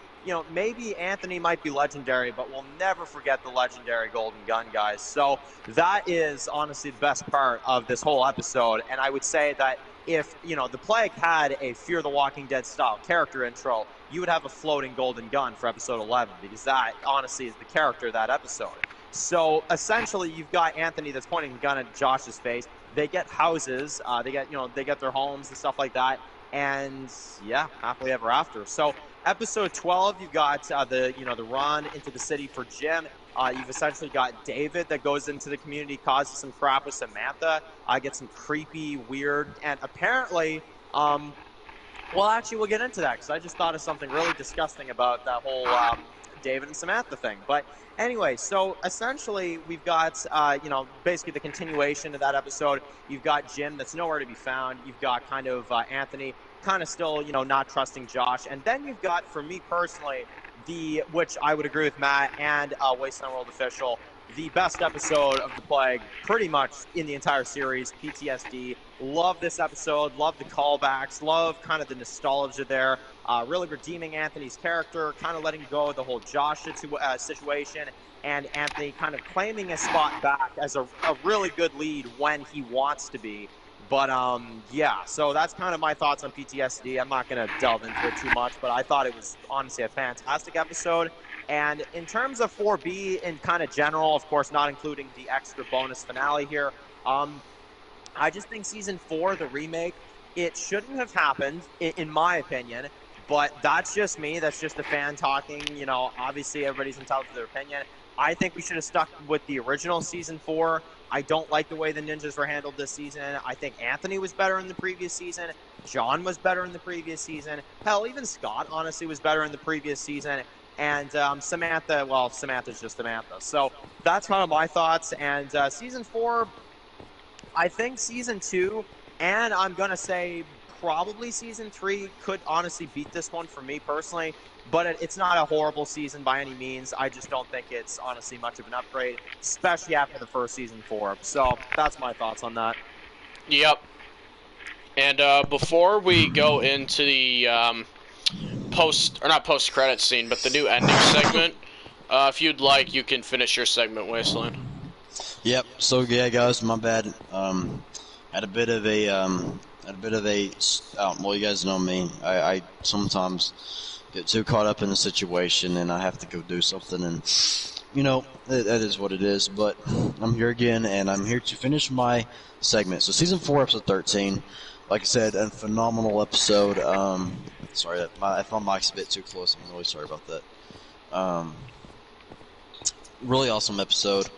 maybe Anthony might be legendary, but we'll never forget the legendary golden gun, guys. So that is honestly the best part of this whole episode. And I would say that if, the Plague had a Fear the Walking Dead style character intro, you would have a floating golden gun for Episode 11, because that honestly is the character of that episode. So essentially, you've got Anthony that's pointing a gun at Josh's face. They get houses, they get their homes and stuff like that, and yeah, happily ever after. So Episode 12, you've got the run into the city for Jim. You've essentially got David that goes into the community, causes some crap with Samantha. Gets some creepy, weird, and apparently, well, actually, we'll get into that because I just thought of something really disgusting about that whole David and Samantha thing. But anyway, so essentially we've got, basically the continuation of that episode. You've got Jim that's nowhere to be found. You've got kind of Anthony kind of still, not trusting Josh. And then you've got, for me personally, which I would agree with Matt and Wasteland World Official, the best episode of The Plague pretty much in the entire series, PTSD. Love this episode, love the callbacks, love kind of the nostalgia there, really redeeming Anthony's character, kind of letting go of the whole Josh situation, and Anthony kind of claiming his spot back as a really good lead when he wants to be. But, yeah, so that's kind of my thoughts on PTSD. I'm not going to delve into it too much, but I thought it was honestly a fantastic episode. And in terms of 4B in kind of general, of course, not including the extra bonus finale here, I just think Season 4, the remake, it shouldn't have happened, in my opinion. But that's just me. That's just a fan talking. Obviously everybody's entitled to their opinion. I think we should have stuck with the original Season 4. I don't like the way the ninjas were handled this season. I think Anthony was better in the previous season. John was better in the previous season. Hell, even Scott, honestly, was better in the previous season. And Samantha, well, Samantha's just Samantha. So that's kind of my thoughts. And Season 4, I think Season 2, and I'm going to say probably Season 3 could honestly beat this one for me personally. But it's not a horrible season by any means. I just don't think it's honestly much of an upgrade, especially after the first Season 4. So that's my thoughts on that. Yep. And before we go into the not post-credit scene, but the new ending segment, if you'd like, you can finish your segment, Wasteland. Yep. So yeah, guys, my bad. Had a bit of a well, you guys know me. I sometimes get too caught up in a situation and I have to go do something, and that is what it is. But I'm here again, and I'm here to finish my segment. So season 4, episode 13. Like I said, a phenomenal episode. Sorry, if my mic's a bit too close, I'm really sorry about that. Really awesome episode.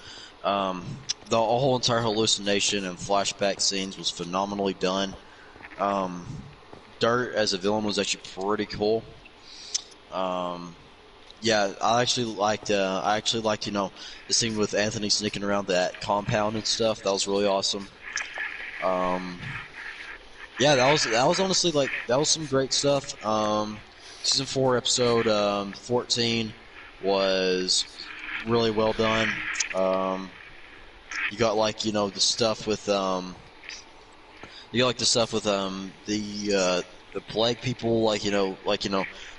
The whole entire hallucination and flashback scenes was phenomenally done. Dirt as a villain was actually pretty cool. Yeah, I actually liked the scene with Anthony sneaking around that compound and stuff. That was really awesome. Yeah, that was honestly that was some great stuff. Season 4, episode 14 was really well done. You got the stuff with the plague people,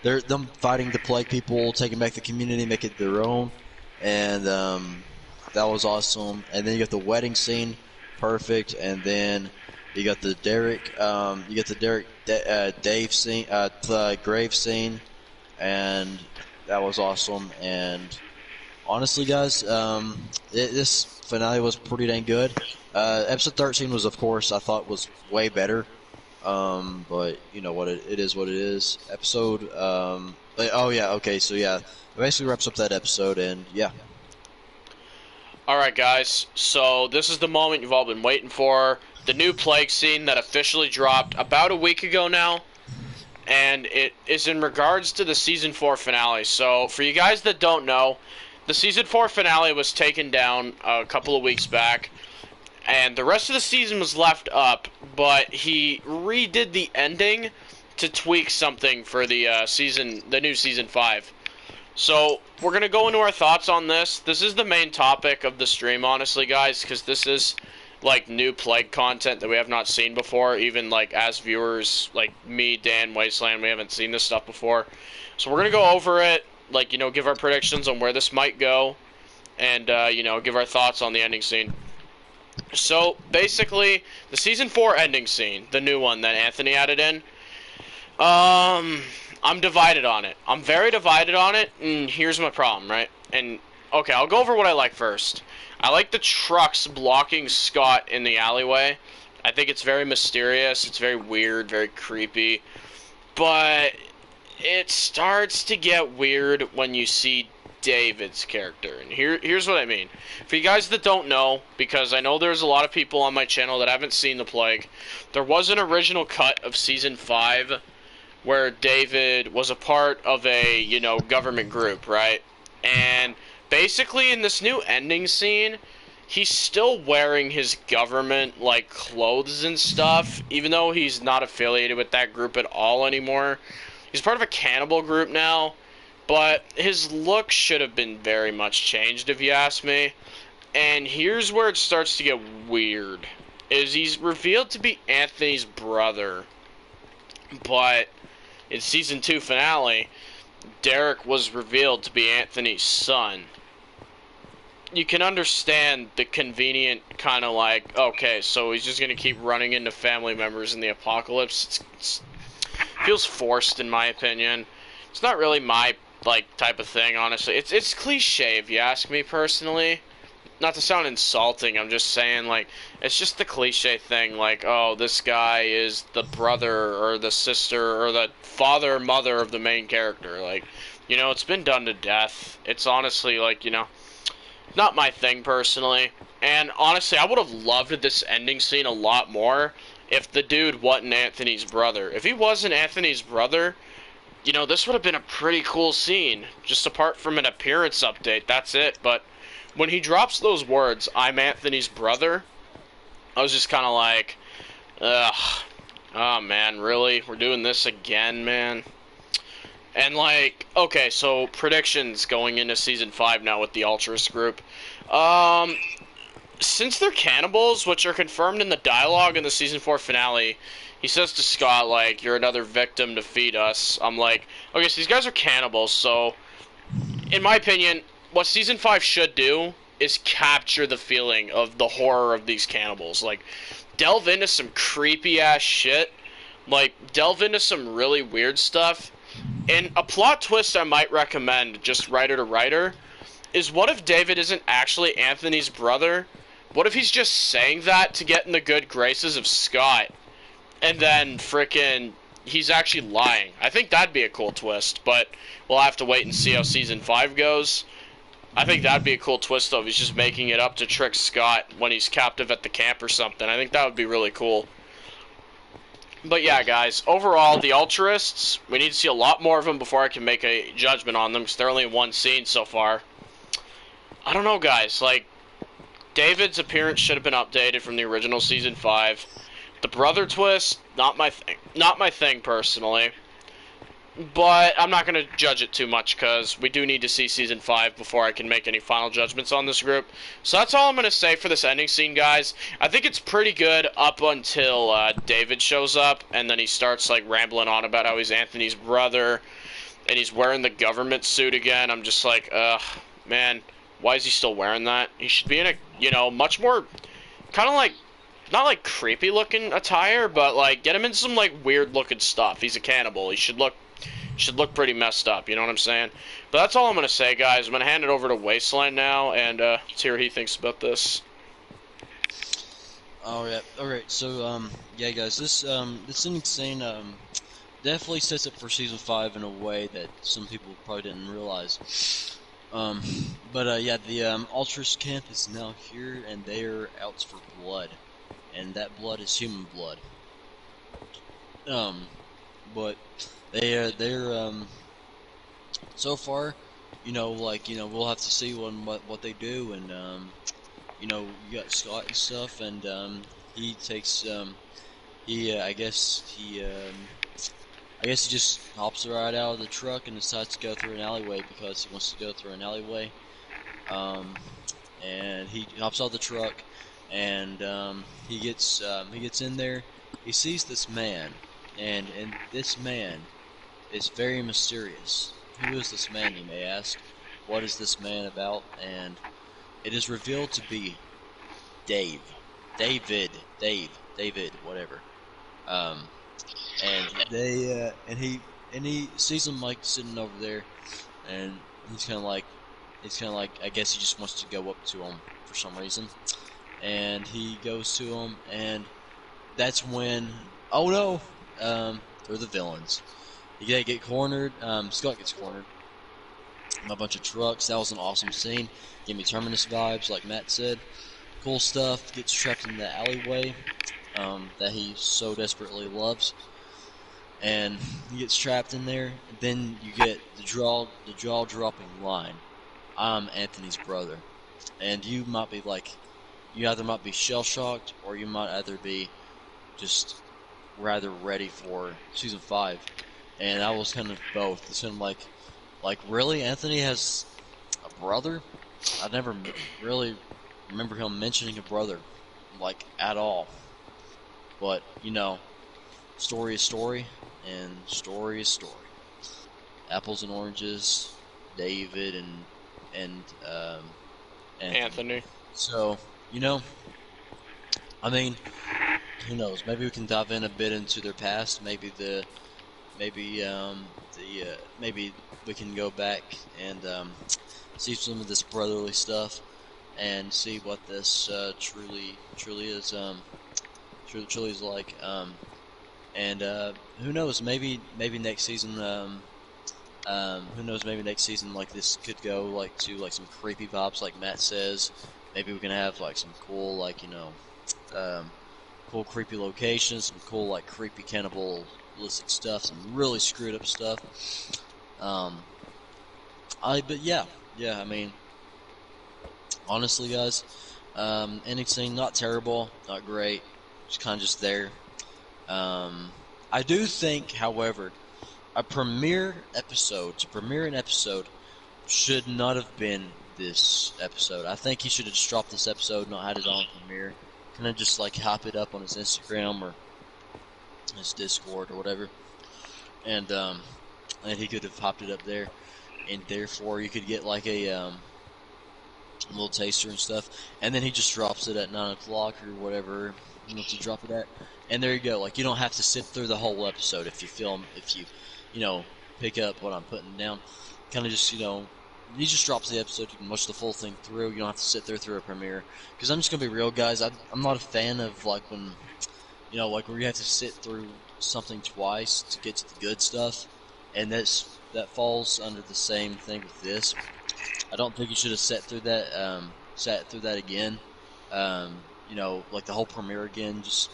they're them fighting the plague people, taking back the community, make it their own, and that was awesome. And then you got the wedding scene, perfect, and then you got the Dave scene, the grave scene, and that was awesome. And honestly, guys, this finale was pretty dang good. Episode 13 was, of course, I thought was way better. But you know what, it is what it is. Episode, oh yeah, okay, so yeah, it basically wraps up that episode, and yeah. Alright guys, so this is the moment you've all been waiting for. The new plague scene that officially dropped about a week ago now. And it is in regards to the Season 4 finale. So, for you guys that don't know, the Season 4 finale was taken down a couple of weeks back. And the rest of the season was left up, but he redid the ending to tweak something for the new Season 5. So, we're going to go into our thoughts on this. This is the main topic of the stream, honestly, guys, because this is, new Plague content that we have not seen before. Even, as viewers, me, Dan, Wasteland, we haven't seen this stuff before. So, we're going to go over it, give our predictions on where this might go, and, give our thoughts on the ending scene. So, basically, the Season 4 ending scene, the new one that Anthony added in, I'm divided on it. I'm very divided on it, and here's my problem, right? And, okay, I'll go over what I like first. I like the trucks blocking Scott in the alleyway. I think it's very mysterious, it's very weird, very creepy. But it starts to get weird when you see David's character. And here's what I mean. For you guys that don't know, because I know there's a lot of people on my channel that haven't seen The Plague, there was an original cut of Season 5 where David was a part of a, government group, right? And basically in this new ending scene, he's still wearing his government, clothes and stuff, even though he's not affiliated with that group at all anymore. He's part of a cannibal group now, but his look should have been very much changed, if you ask me. And here's where it starts to get weird, is he's revealed to be Anthony's brother, but in Season 2 finale, Derek was revealed to be Anthony's son. You can understand the convenient kind of okay, so he's just going to keep running into family members in the apocalypse. It feels forced, in my opinion. It's not really my, type of thing, honestly. It's cliche, if you ask me personally. Not to sound insulting, I'm just saying, it's just the cliche thing, oh, this guy is the brother or the sister or the father or mother of the main character. It's been done to death. It's honestly, not my thing, personally. And honestly, I would have loved this ending scene a lot more if the dude wasn't Anthony's brother. If he wasn't Anthony's brother, this would have been a pretty cool scene. Just apart from an appearance update, that's it. But when he drops those words, "I'm Anthony's brother," I was just kind of ugh. Oh, man, really? We're doing this again, man? And, okay, so predictions going into Season 5 now with the Ultras group. Since they're cannibals, which are confirmed in the dialogue in the Season 4 finale, he says to Scott, you're another victim to feed us. I'm okay, so these guys are cannibals, so in my opinion, what Season 5 should do is capture the feeling of the horror of these cannibals. Like, delve into some creepy ass shit. Like, delve into some really weird stuff. And a plot twist I might recommend, just writer to writer, is what if David isn't actually Anthony's brother? What if he's just saying that to get in the good graces of Scott? And then frickin' he's actually lying. I think that'd be a cool twist, but we'll have to wait and see how season 5 goes. I think that'd be a cool twist, though, if he's just making it up to trick Scott when he's captive at the camp or something. I think that would be really cool. But yeah, guys, overall, the Altruists, we need to see a lot more of them before I can make a judgment on them, because they're only in one scene so far. I don't know, guys. Like, David's appearance should have been updated from the original season 5. The brother twist, not my thing. Not my thing, personally. But I'm not going to judge it too much, because we do need to see season 5 before I can make any final judgments on this group. So that's all I'm going to say for this ending scene, guys. I think it's pretty good up until David shows up, and then he starts like rambling on about how he's Anthony's brother, and he's wearing the government suit again. I'm just like, ugh, man, why is he still wearing that? He should be in a, you know, much more, kind of like, not like creepy looking attire, but like get him in some like weird looking stuff. He's a cannibal. He should look pretty messed up, you know what I'm saying? But that's all I'm going to say, guys. I'm going to hand it over to Wasteland now, and let's hear what he thinks about this. Alright, so, yeah, guys, this ending scene, definitely sets up for Season 5 in a way that some people probably didn't realize. Yeah, the, Ultras camp is now here, and they are out for blood. And that blood is human blood. But they're so far, we'll have to see what they do, and you got Scott and stuff, and he takes I guess he just hops right out of the truck and decides to go through an alleyway because he wants to go through an alleyway. And he hops out of the truck, and he gets in there. He sees this man, and this man is very mysterious. Who is this man, you may ask? What is this man about? And it is revealed to be David, whatever. And he sees him like sitting over there, and he's kind of like, I guess he just wants to go up to him for some reason. And he goes to him, and that's when, oh no, they're the villains. You get cornered. Scott gets cornered by a bunch of trucks. That was an awesome scene. Gave me Terminus vibes, like Matt said. Cool stuff. Gets trapped in the alleyway that he so desperately loves, and he gets trapped in there. Then you get the jaw-dropping line, "I'm Anthony's brother," and you might be like, you either might be shell-shocked, or you might either be just rather ready for season 5. And I was kind of both. It's kind of like really, Anthony has a brother? I never really remember him mentioning a brother, like, at all. But, story is story, and story is story. Apples and oranges, David and Anthony. So, I mean, who knows? Maybe we can dive in a bit into their past. Maybe we can go back and see some of this brotherly stuff and see what this truly is truly is like. And who knows? Maybe next season. Who knows? Maybe next season, like, this could go like to like some creepy vibes, like Matt says. Maybe we can have like some cool, like, cool creepy locations, some cool like creepy cannibalistic stuff, some really screwed up stuff. But yeah, I mean, honestly, guys, anything not terrible, not great, just kind of just there. I do think, however, to premiere an episode should not have been this episode. I think he should have just dropped this episode, not had it on premiere. Kind of just like hype it up on his Instagram or his Discord or whatever, and he could have popped it up there, and therefore you could get like a a little taster and stuff, and then he just drops it at 9 o'clock or whatever he wants to drop it at, and there you go. Like, you don't have to sit through the whole episode if you pick up what I'm putting down. Kind of just, he just drops the episode. You can watch the full thing through. You don't have to sit there through a premiere. Because I'm just gonna be real, guys. I'm not a fan of like when, like where you have to sit through something twice to get to the good stuff, and that falls under the same thing with this. I don't think you should have sat through that again. Like the whole premiere again, just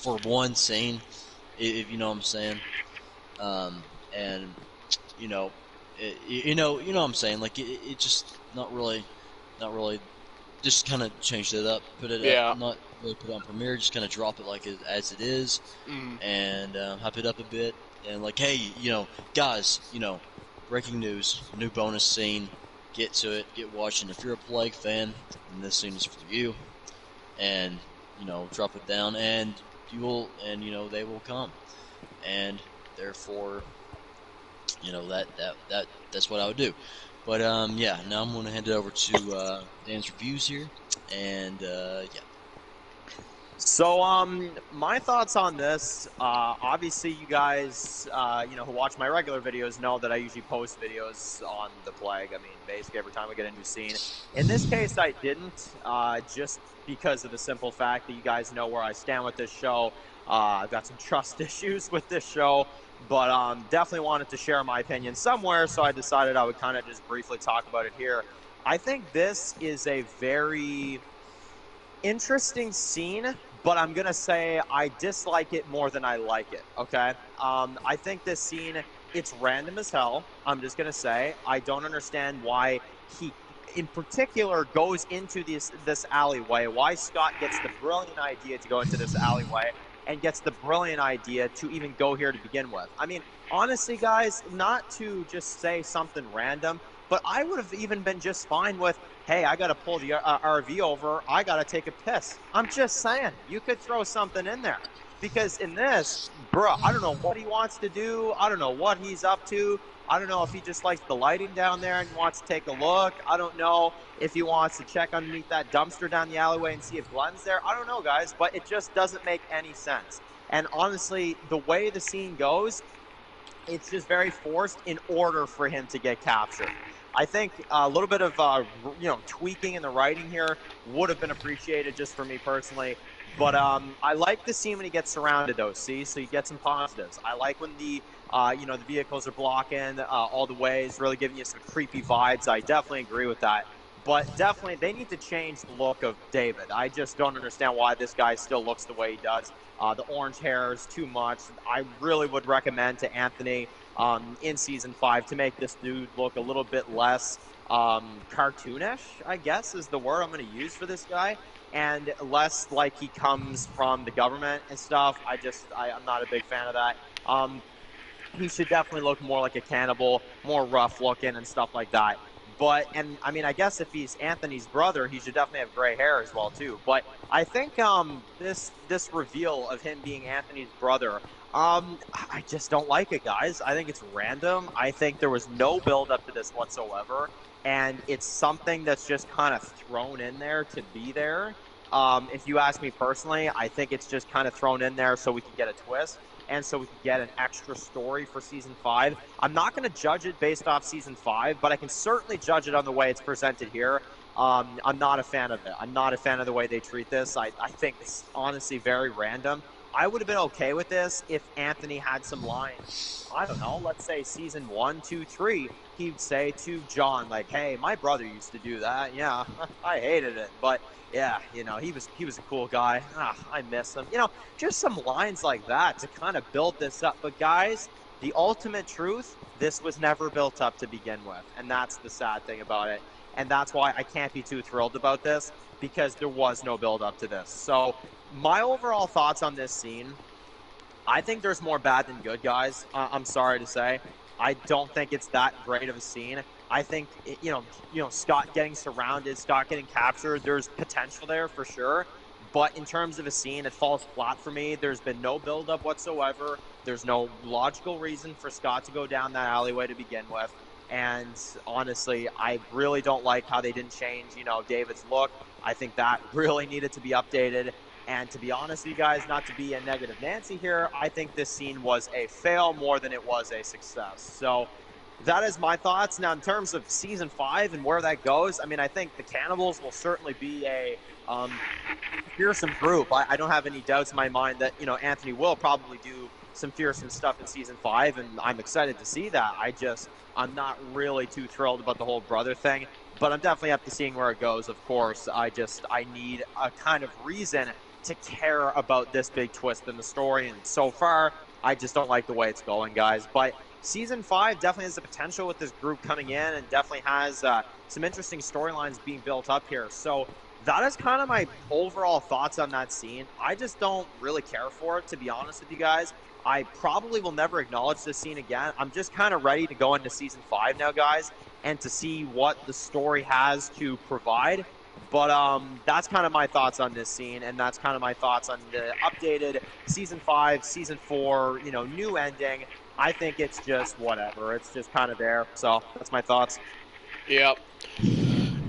for one scene, if you know what I'm saying. And you know what I'm saying. Like it just not really, just kind of changed it up, put it up, not really put it on premiere, just kind of drop it like as it is, and hype it up a bit, and like, hey, guys, breaking news, new bonus scene, get to it, get watching. If you're a Plague fan, then this scene is for you, and drop it down, and they will come, and therefore, that's what I would do. But yeah, now I'm going to hand it over to Dan's reviews here, and yeah. So, my thoughts on this, obviously you guys, who watch my regular videos know that I usually post videos on the Plague. I mean, basically every time I get a new scene. In this case, I didn't, just because of the simple fact that you guys know where I stand with this show. I've got some trust issues with this show, but definitely wanted to share my opinion somewhere, so I decided I would kind of just briefly talk about it here. I think this is a very interesting scene, but I'm going to say I dislike it more than I like it, okay? I think this scene, it's random as hell. I'm just going to say I don't understand why he, in particular, goes into this alleyway, why Scott gets the brilliant idea to go into this alleyway and gets the brilliant idea to even go here to begin with. I mean, honestly, guys, not to just say something random, but I would have even been just fine with, hey, I got to pull the RV over. I got to take a piss. I'm just saying, you could throw something in there. Because in this, bro, I don't know what he wants to do. I don't know what he's up to. I don't know if he just likes the lighting down there and wants to take a look. I don't know if he wants to check underneath that dumpster down the alleyway and see if Glenn's there. I don't know, guys, but it just doesn't make any sense. And honestly, the way the scene goes, it's just very forced in order for him to get captured. I think a little bit of tweaking in the writing here would have been appreciated just for me personally. But I like the scene when he gets surrounded, though. See, so you get some positives. I like when the vehicles are blocking all the ways, really giving you some creepy vibes. I definitely agree with that. But definitely, they need to change the look of David. I just don't understand why this guy still looks the way he does. The orange hair is too much. I really would recommend to Anthony in Season 5 to make this dude look a little bit less cartoonish, I guess is the word I'm going to use for this guy, and less like he comes from the government and stuff. I'm not a big fan of that. He should definitely look more like a cannibal, more rough looking and stuff like that. And I mean, I guess if he's Anthony's brother, he should definitely have gray hair as well too. But I think this reveal of him being Anthony's brother, I just don't like it, guys. I think it's random. I think there was no build up to this whatsoever, and it's something that's just kind of thrown in there to be there. If you ask me personally, I think it's just kind of thrown in there so we can get a twist, and so we can get an extra story for Season 5. I'm not going to judge it based off Season 5, but I can certainly judge it on the way it's presented here. I'm not a fan of it. I'm not a fan of the way they treat this. I think it's honestly very random. I would have been okay with this if Anthony had some lines. I don't know, let's say Season 1, 2, 3, he'd say to John, like, hey, my brother used to do that. Yeah, I hated it, but yeah, he was a cool guy. I miss him. Just some lines like that to kind of build this up. But guys, the ultimate truth, this was never built up to begin with. And that's the sad thing about it. And that's why I can't be too thrilled about this, because there was no build up to this. So my overall thoughts on this scene, I think there's more bad than good, guys. I'm sorry to say. I don't think it's that great of a scene. I think, Scott getting surrounded, Scott getting captured, there's potential there for sure. But in terms of a scene, it falls flat for me. There's been no build-up whatsoever. There's no logical reason for Scott to go down that alleyway to begin with. And honestly, I really don't like how they didn't change, David's look. I think that really needed to be updated. And to be honest with you guys, not to be a negative Nancy here, I think this scene was a fail more than it was a success. So that is my thoughts. Now, in terms of season 5 and where that goes, I mean, I think the Cannibals will certainly be a fearsome group. I don't have any doubts in my mind that, Anthony will probably do some fearsome stuff in season 5, and I'm excited to see that. I'm not really too thrilled about the whole brother thing, but I'm definitely up to seeing where it goes, of course. I need a kind of reason to care about this big twist in the story, and so far, I just don't like the way it's going, guys. But season 5 definitely has the potential with this group coming in, and definitely has some interesting storylines being built up here. So that is kind of my overall thoughts on that scene. I just don't really care for it, to be honest with you guys. I probably will never acknowledge this scene again. I'm just kind of ready to go into season 5 now, guys, and to see what the story has to provide. But that's kind of my thoughts on this scene, and that's kind of my thoughts on the updated season 5, season 4, new ending. I think it's just whatever. It's just kind of there. So that's my thoughts. Yep.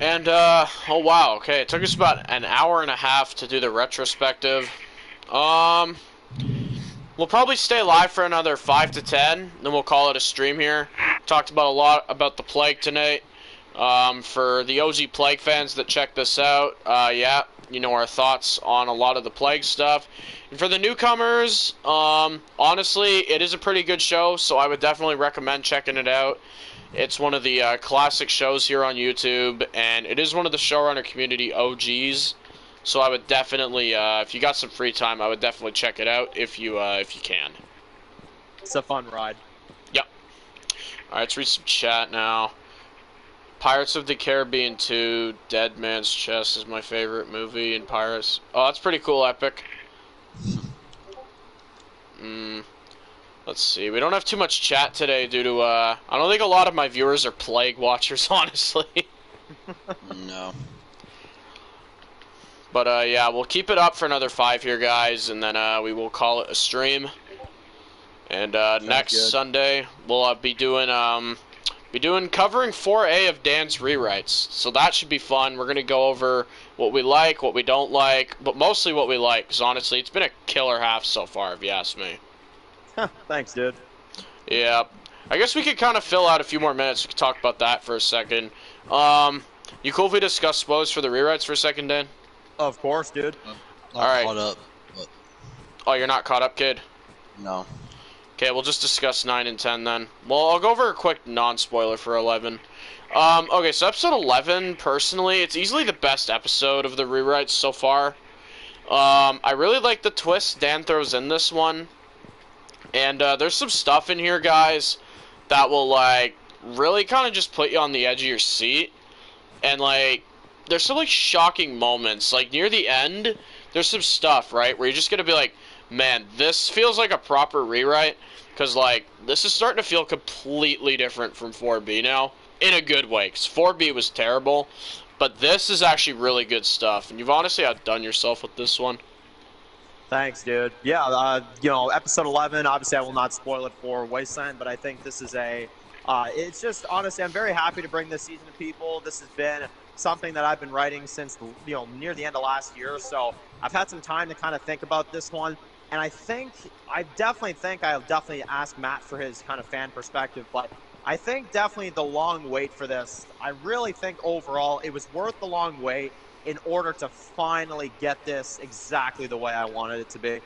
And, oh wow, okay, it took us about an hour and a half to do the retrospective. We'll probably stay live for another 5 to 10, then we'll call it a stream here. Talked about a lot about the Plague tonight. For the OG Plague fans that check this out, yeah, our thoughts on a lot of the Plague stuff. And for the newcomers, honestly, it is a pretty good show, so I would definitely recommend checking it out. It's one of the classic shows here on YouTube, and it is one of the showrunner community OGs. So I would definitely, if you got some free time, I would definitely check it out if you can. It's a fun ride. Yep. All right, let's read some chat now. Pirates of the Caribbean 2, Dead Man's Chest is my favorite movie in Pirates. Oh, that's pretty cool, Epic. Let's see. We don't have too much chat today due to, I don't think a lot of my viewers are Plague watchers, honestly. No. But, yeah, we'll keep it up for another 5 here, guys, and then we will call it a stream. And next good. Sunday, we'll be doing covering 4A of Dan's rewrites. So that should be fun. We're going to go over what we like, what we don't like, but mostly what we like, because honestly, it's been a killer half so far, if you ask me. Thanks, dude. Yeah. I guess we could kind of fill out a few more minutes. We could talk about that for a second. You cool if we discuss spoilers for the rewrites for a second, Dan? Of course, dude. Not Alright. caught up, but Oh, you're not caught up, kid? no. Okay, we'll just discuss 9 and 10 then. Well, I'll go over a quick non-spoiler for 11. Okay, so episode 11, personally, it's easily the best episode of the rewrites so far. I really like the twist Dan throws in this one. And there's some stuff in here, guys, that will, like, really kind of just put you on the edge of your seat. And, like, there's some, like, shocking moments. Like, near the end, there's some stuff, right, where you're just going to be like, man, this feels like a proper rewrite. Because, like, this is starting to feel completely different from 4B now. In a good way, because 4B was terrible. But this is actually really good stuff. And you've honestly outdone yourself with this one. Thanks, dude. Yeah, episode 11, obviously I will not spoil it for Wasteland, but I think this is it's just, honestly, I'm very happy to bring this season to people. This has been something that I've been writing since, near the end of last year, so I've had some time to kind of think about this one, and I'll definitely ask Matt for his kind of fan perspective, but I think definitely the long wait for this, I really think overall it was worth the long wait in order to finally get this exactly the way I wanted it to be.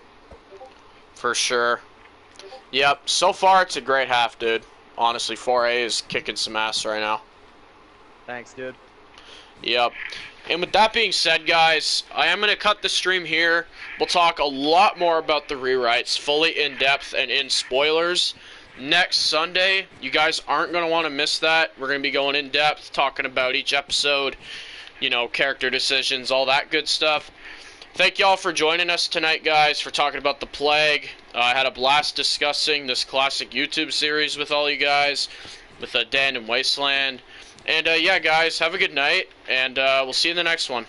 For sure. Yep, so far it's a great half, dude. Honestly, 4A is kicking some ass right now. Thanks, dude. Yep. And with that being said, guys, I am going to cut the stream here. We'll talk a lot more about the rewrites, fully in-depth and in spoilers. Next Sunday, you guys aren't going to want to miss that. We're going to be going in-depth, talking about each episode, character decisions, all that good stuff. Thank y'all for joining us tonight, guys, for talking about the Plague. I had a blast discussing this classic YouTube series with all you guys, with Dan and Wasteland. And, yeah, guys, have a good night, and we'll see you in the next one.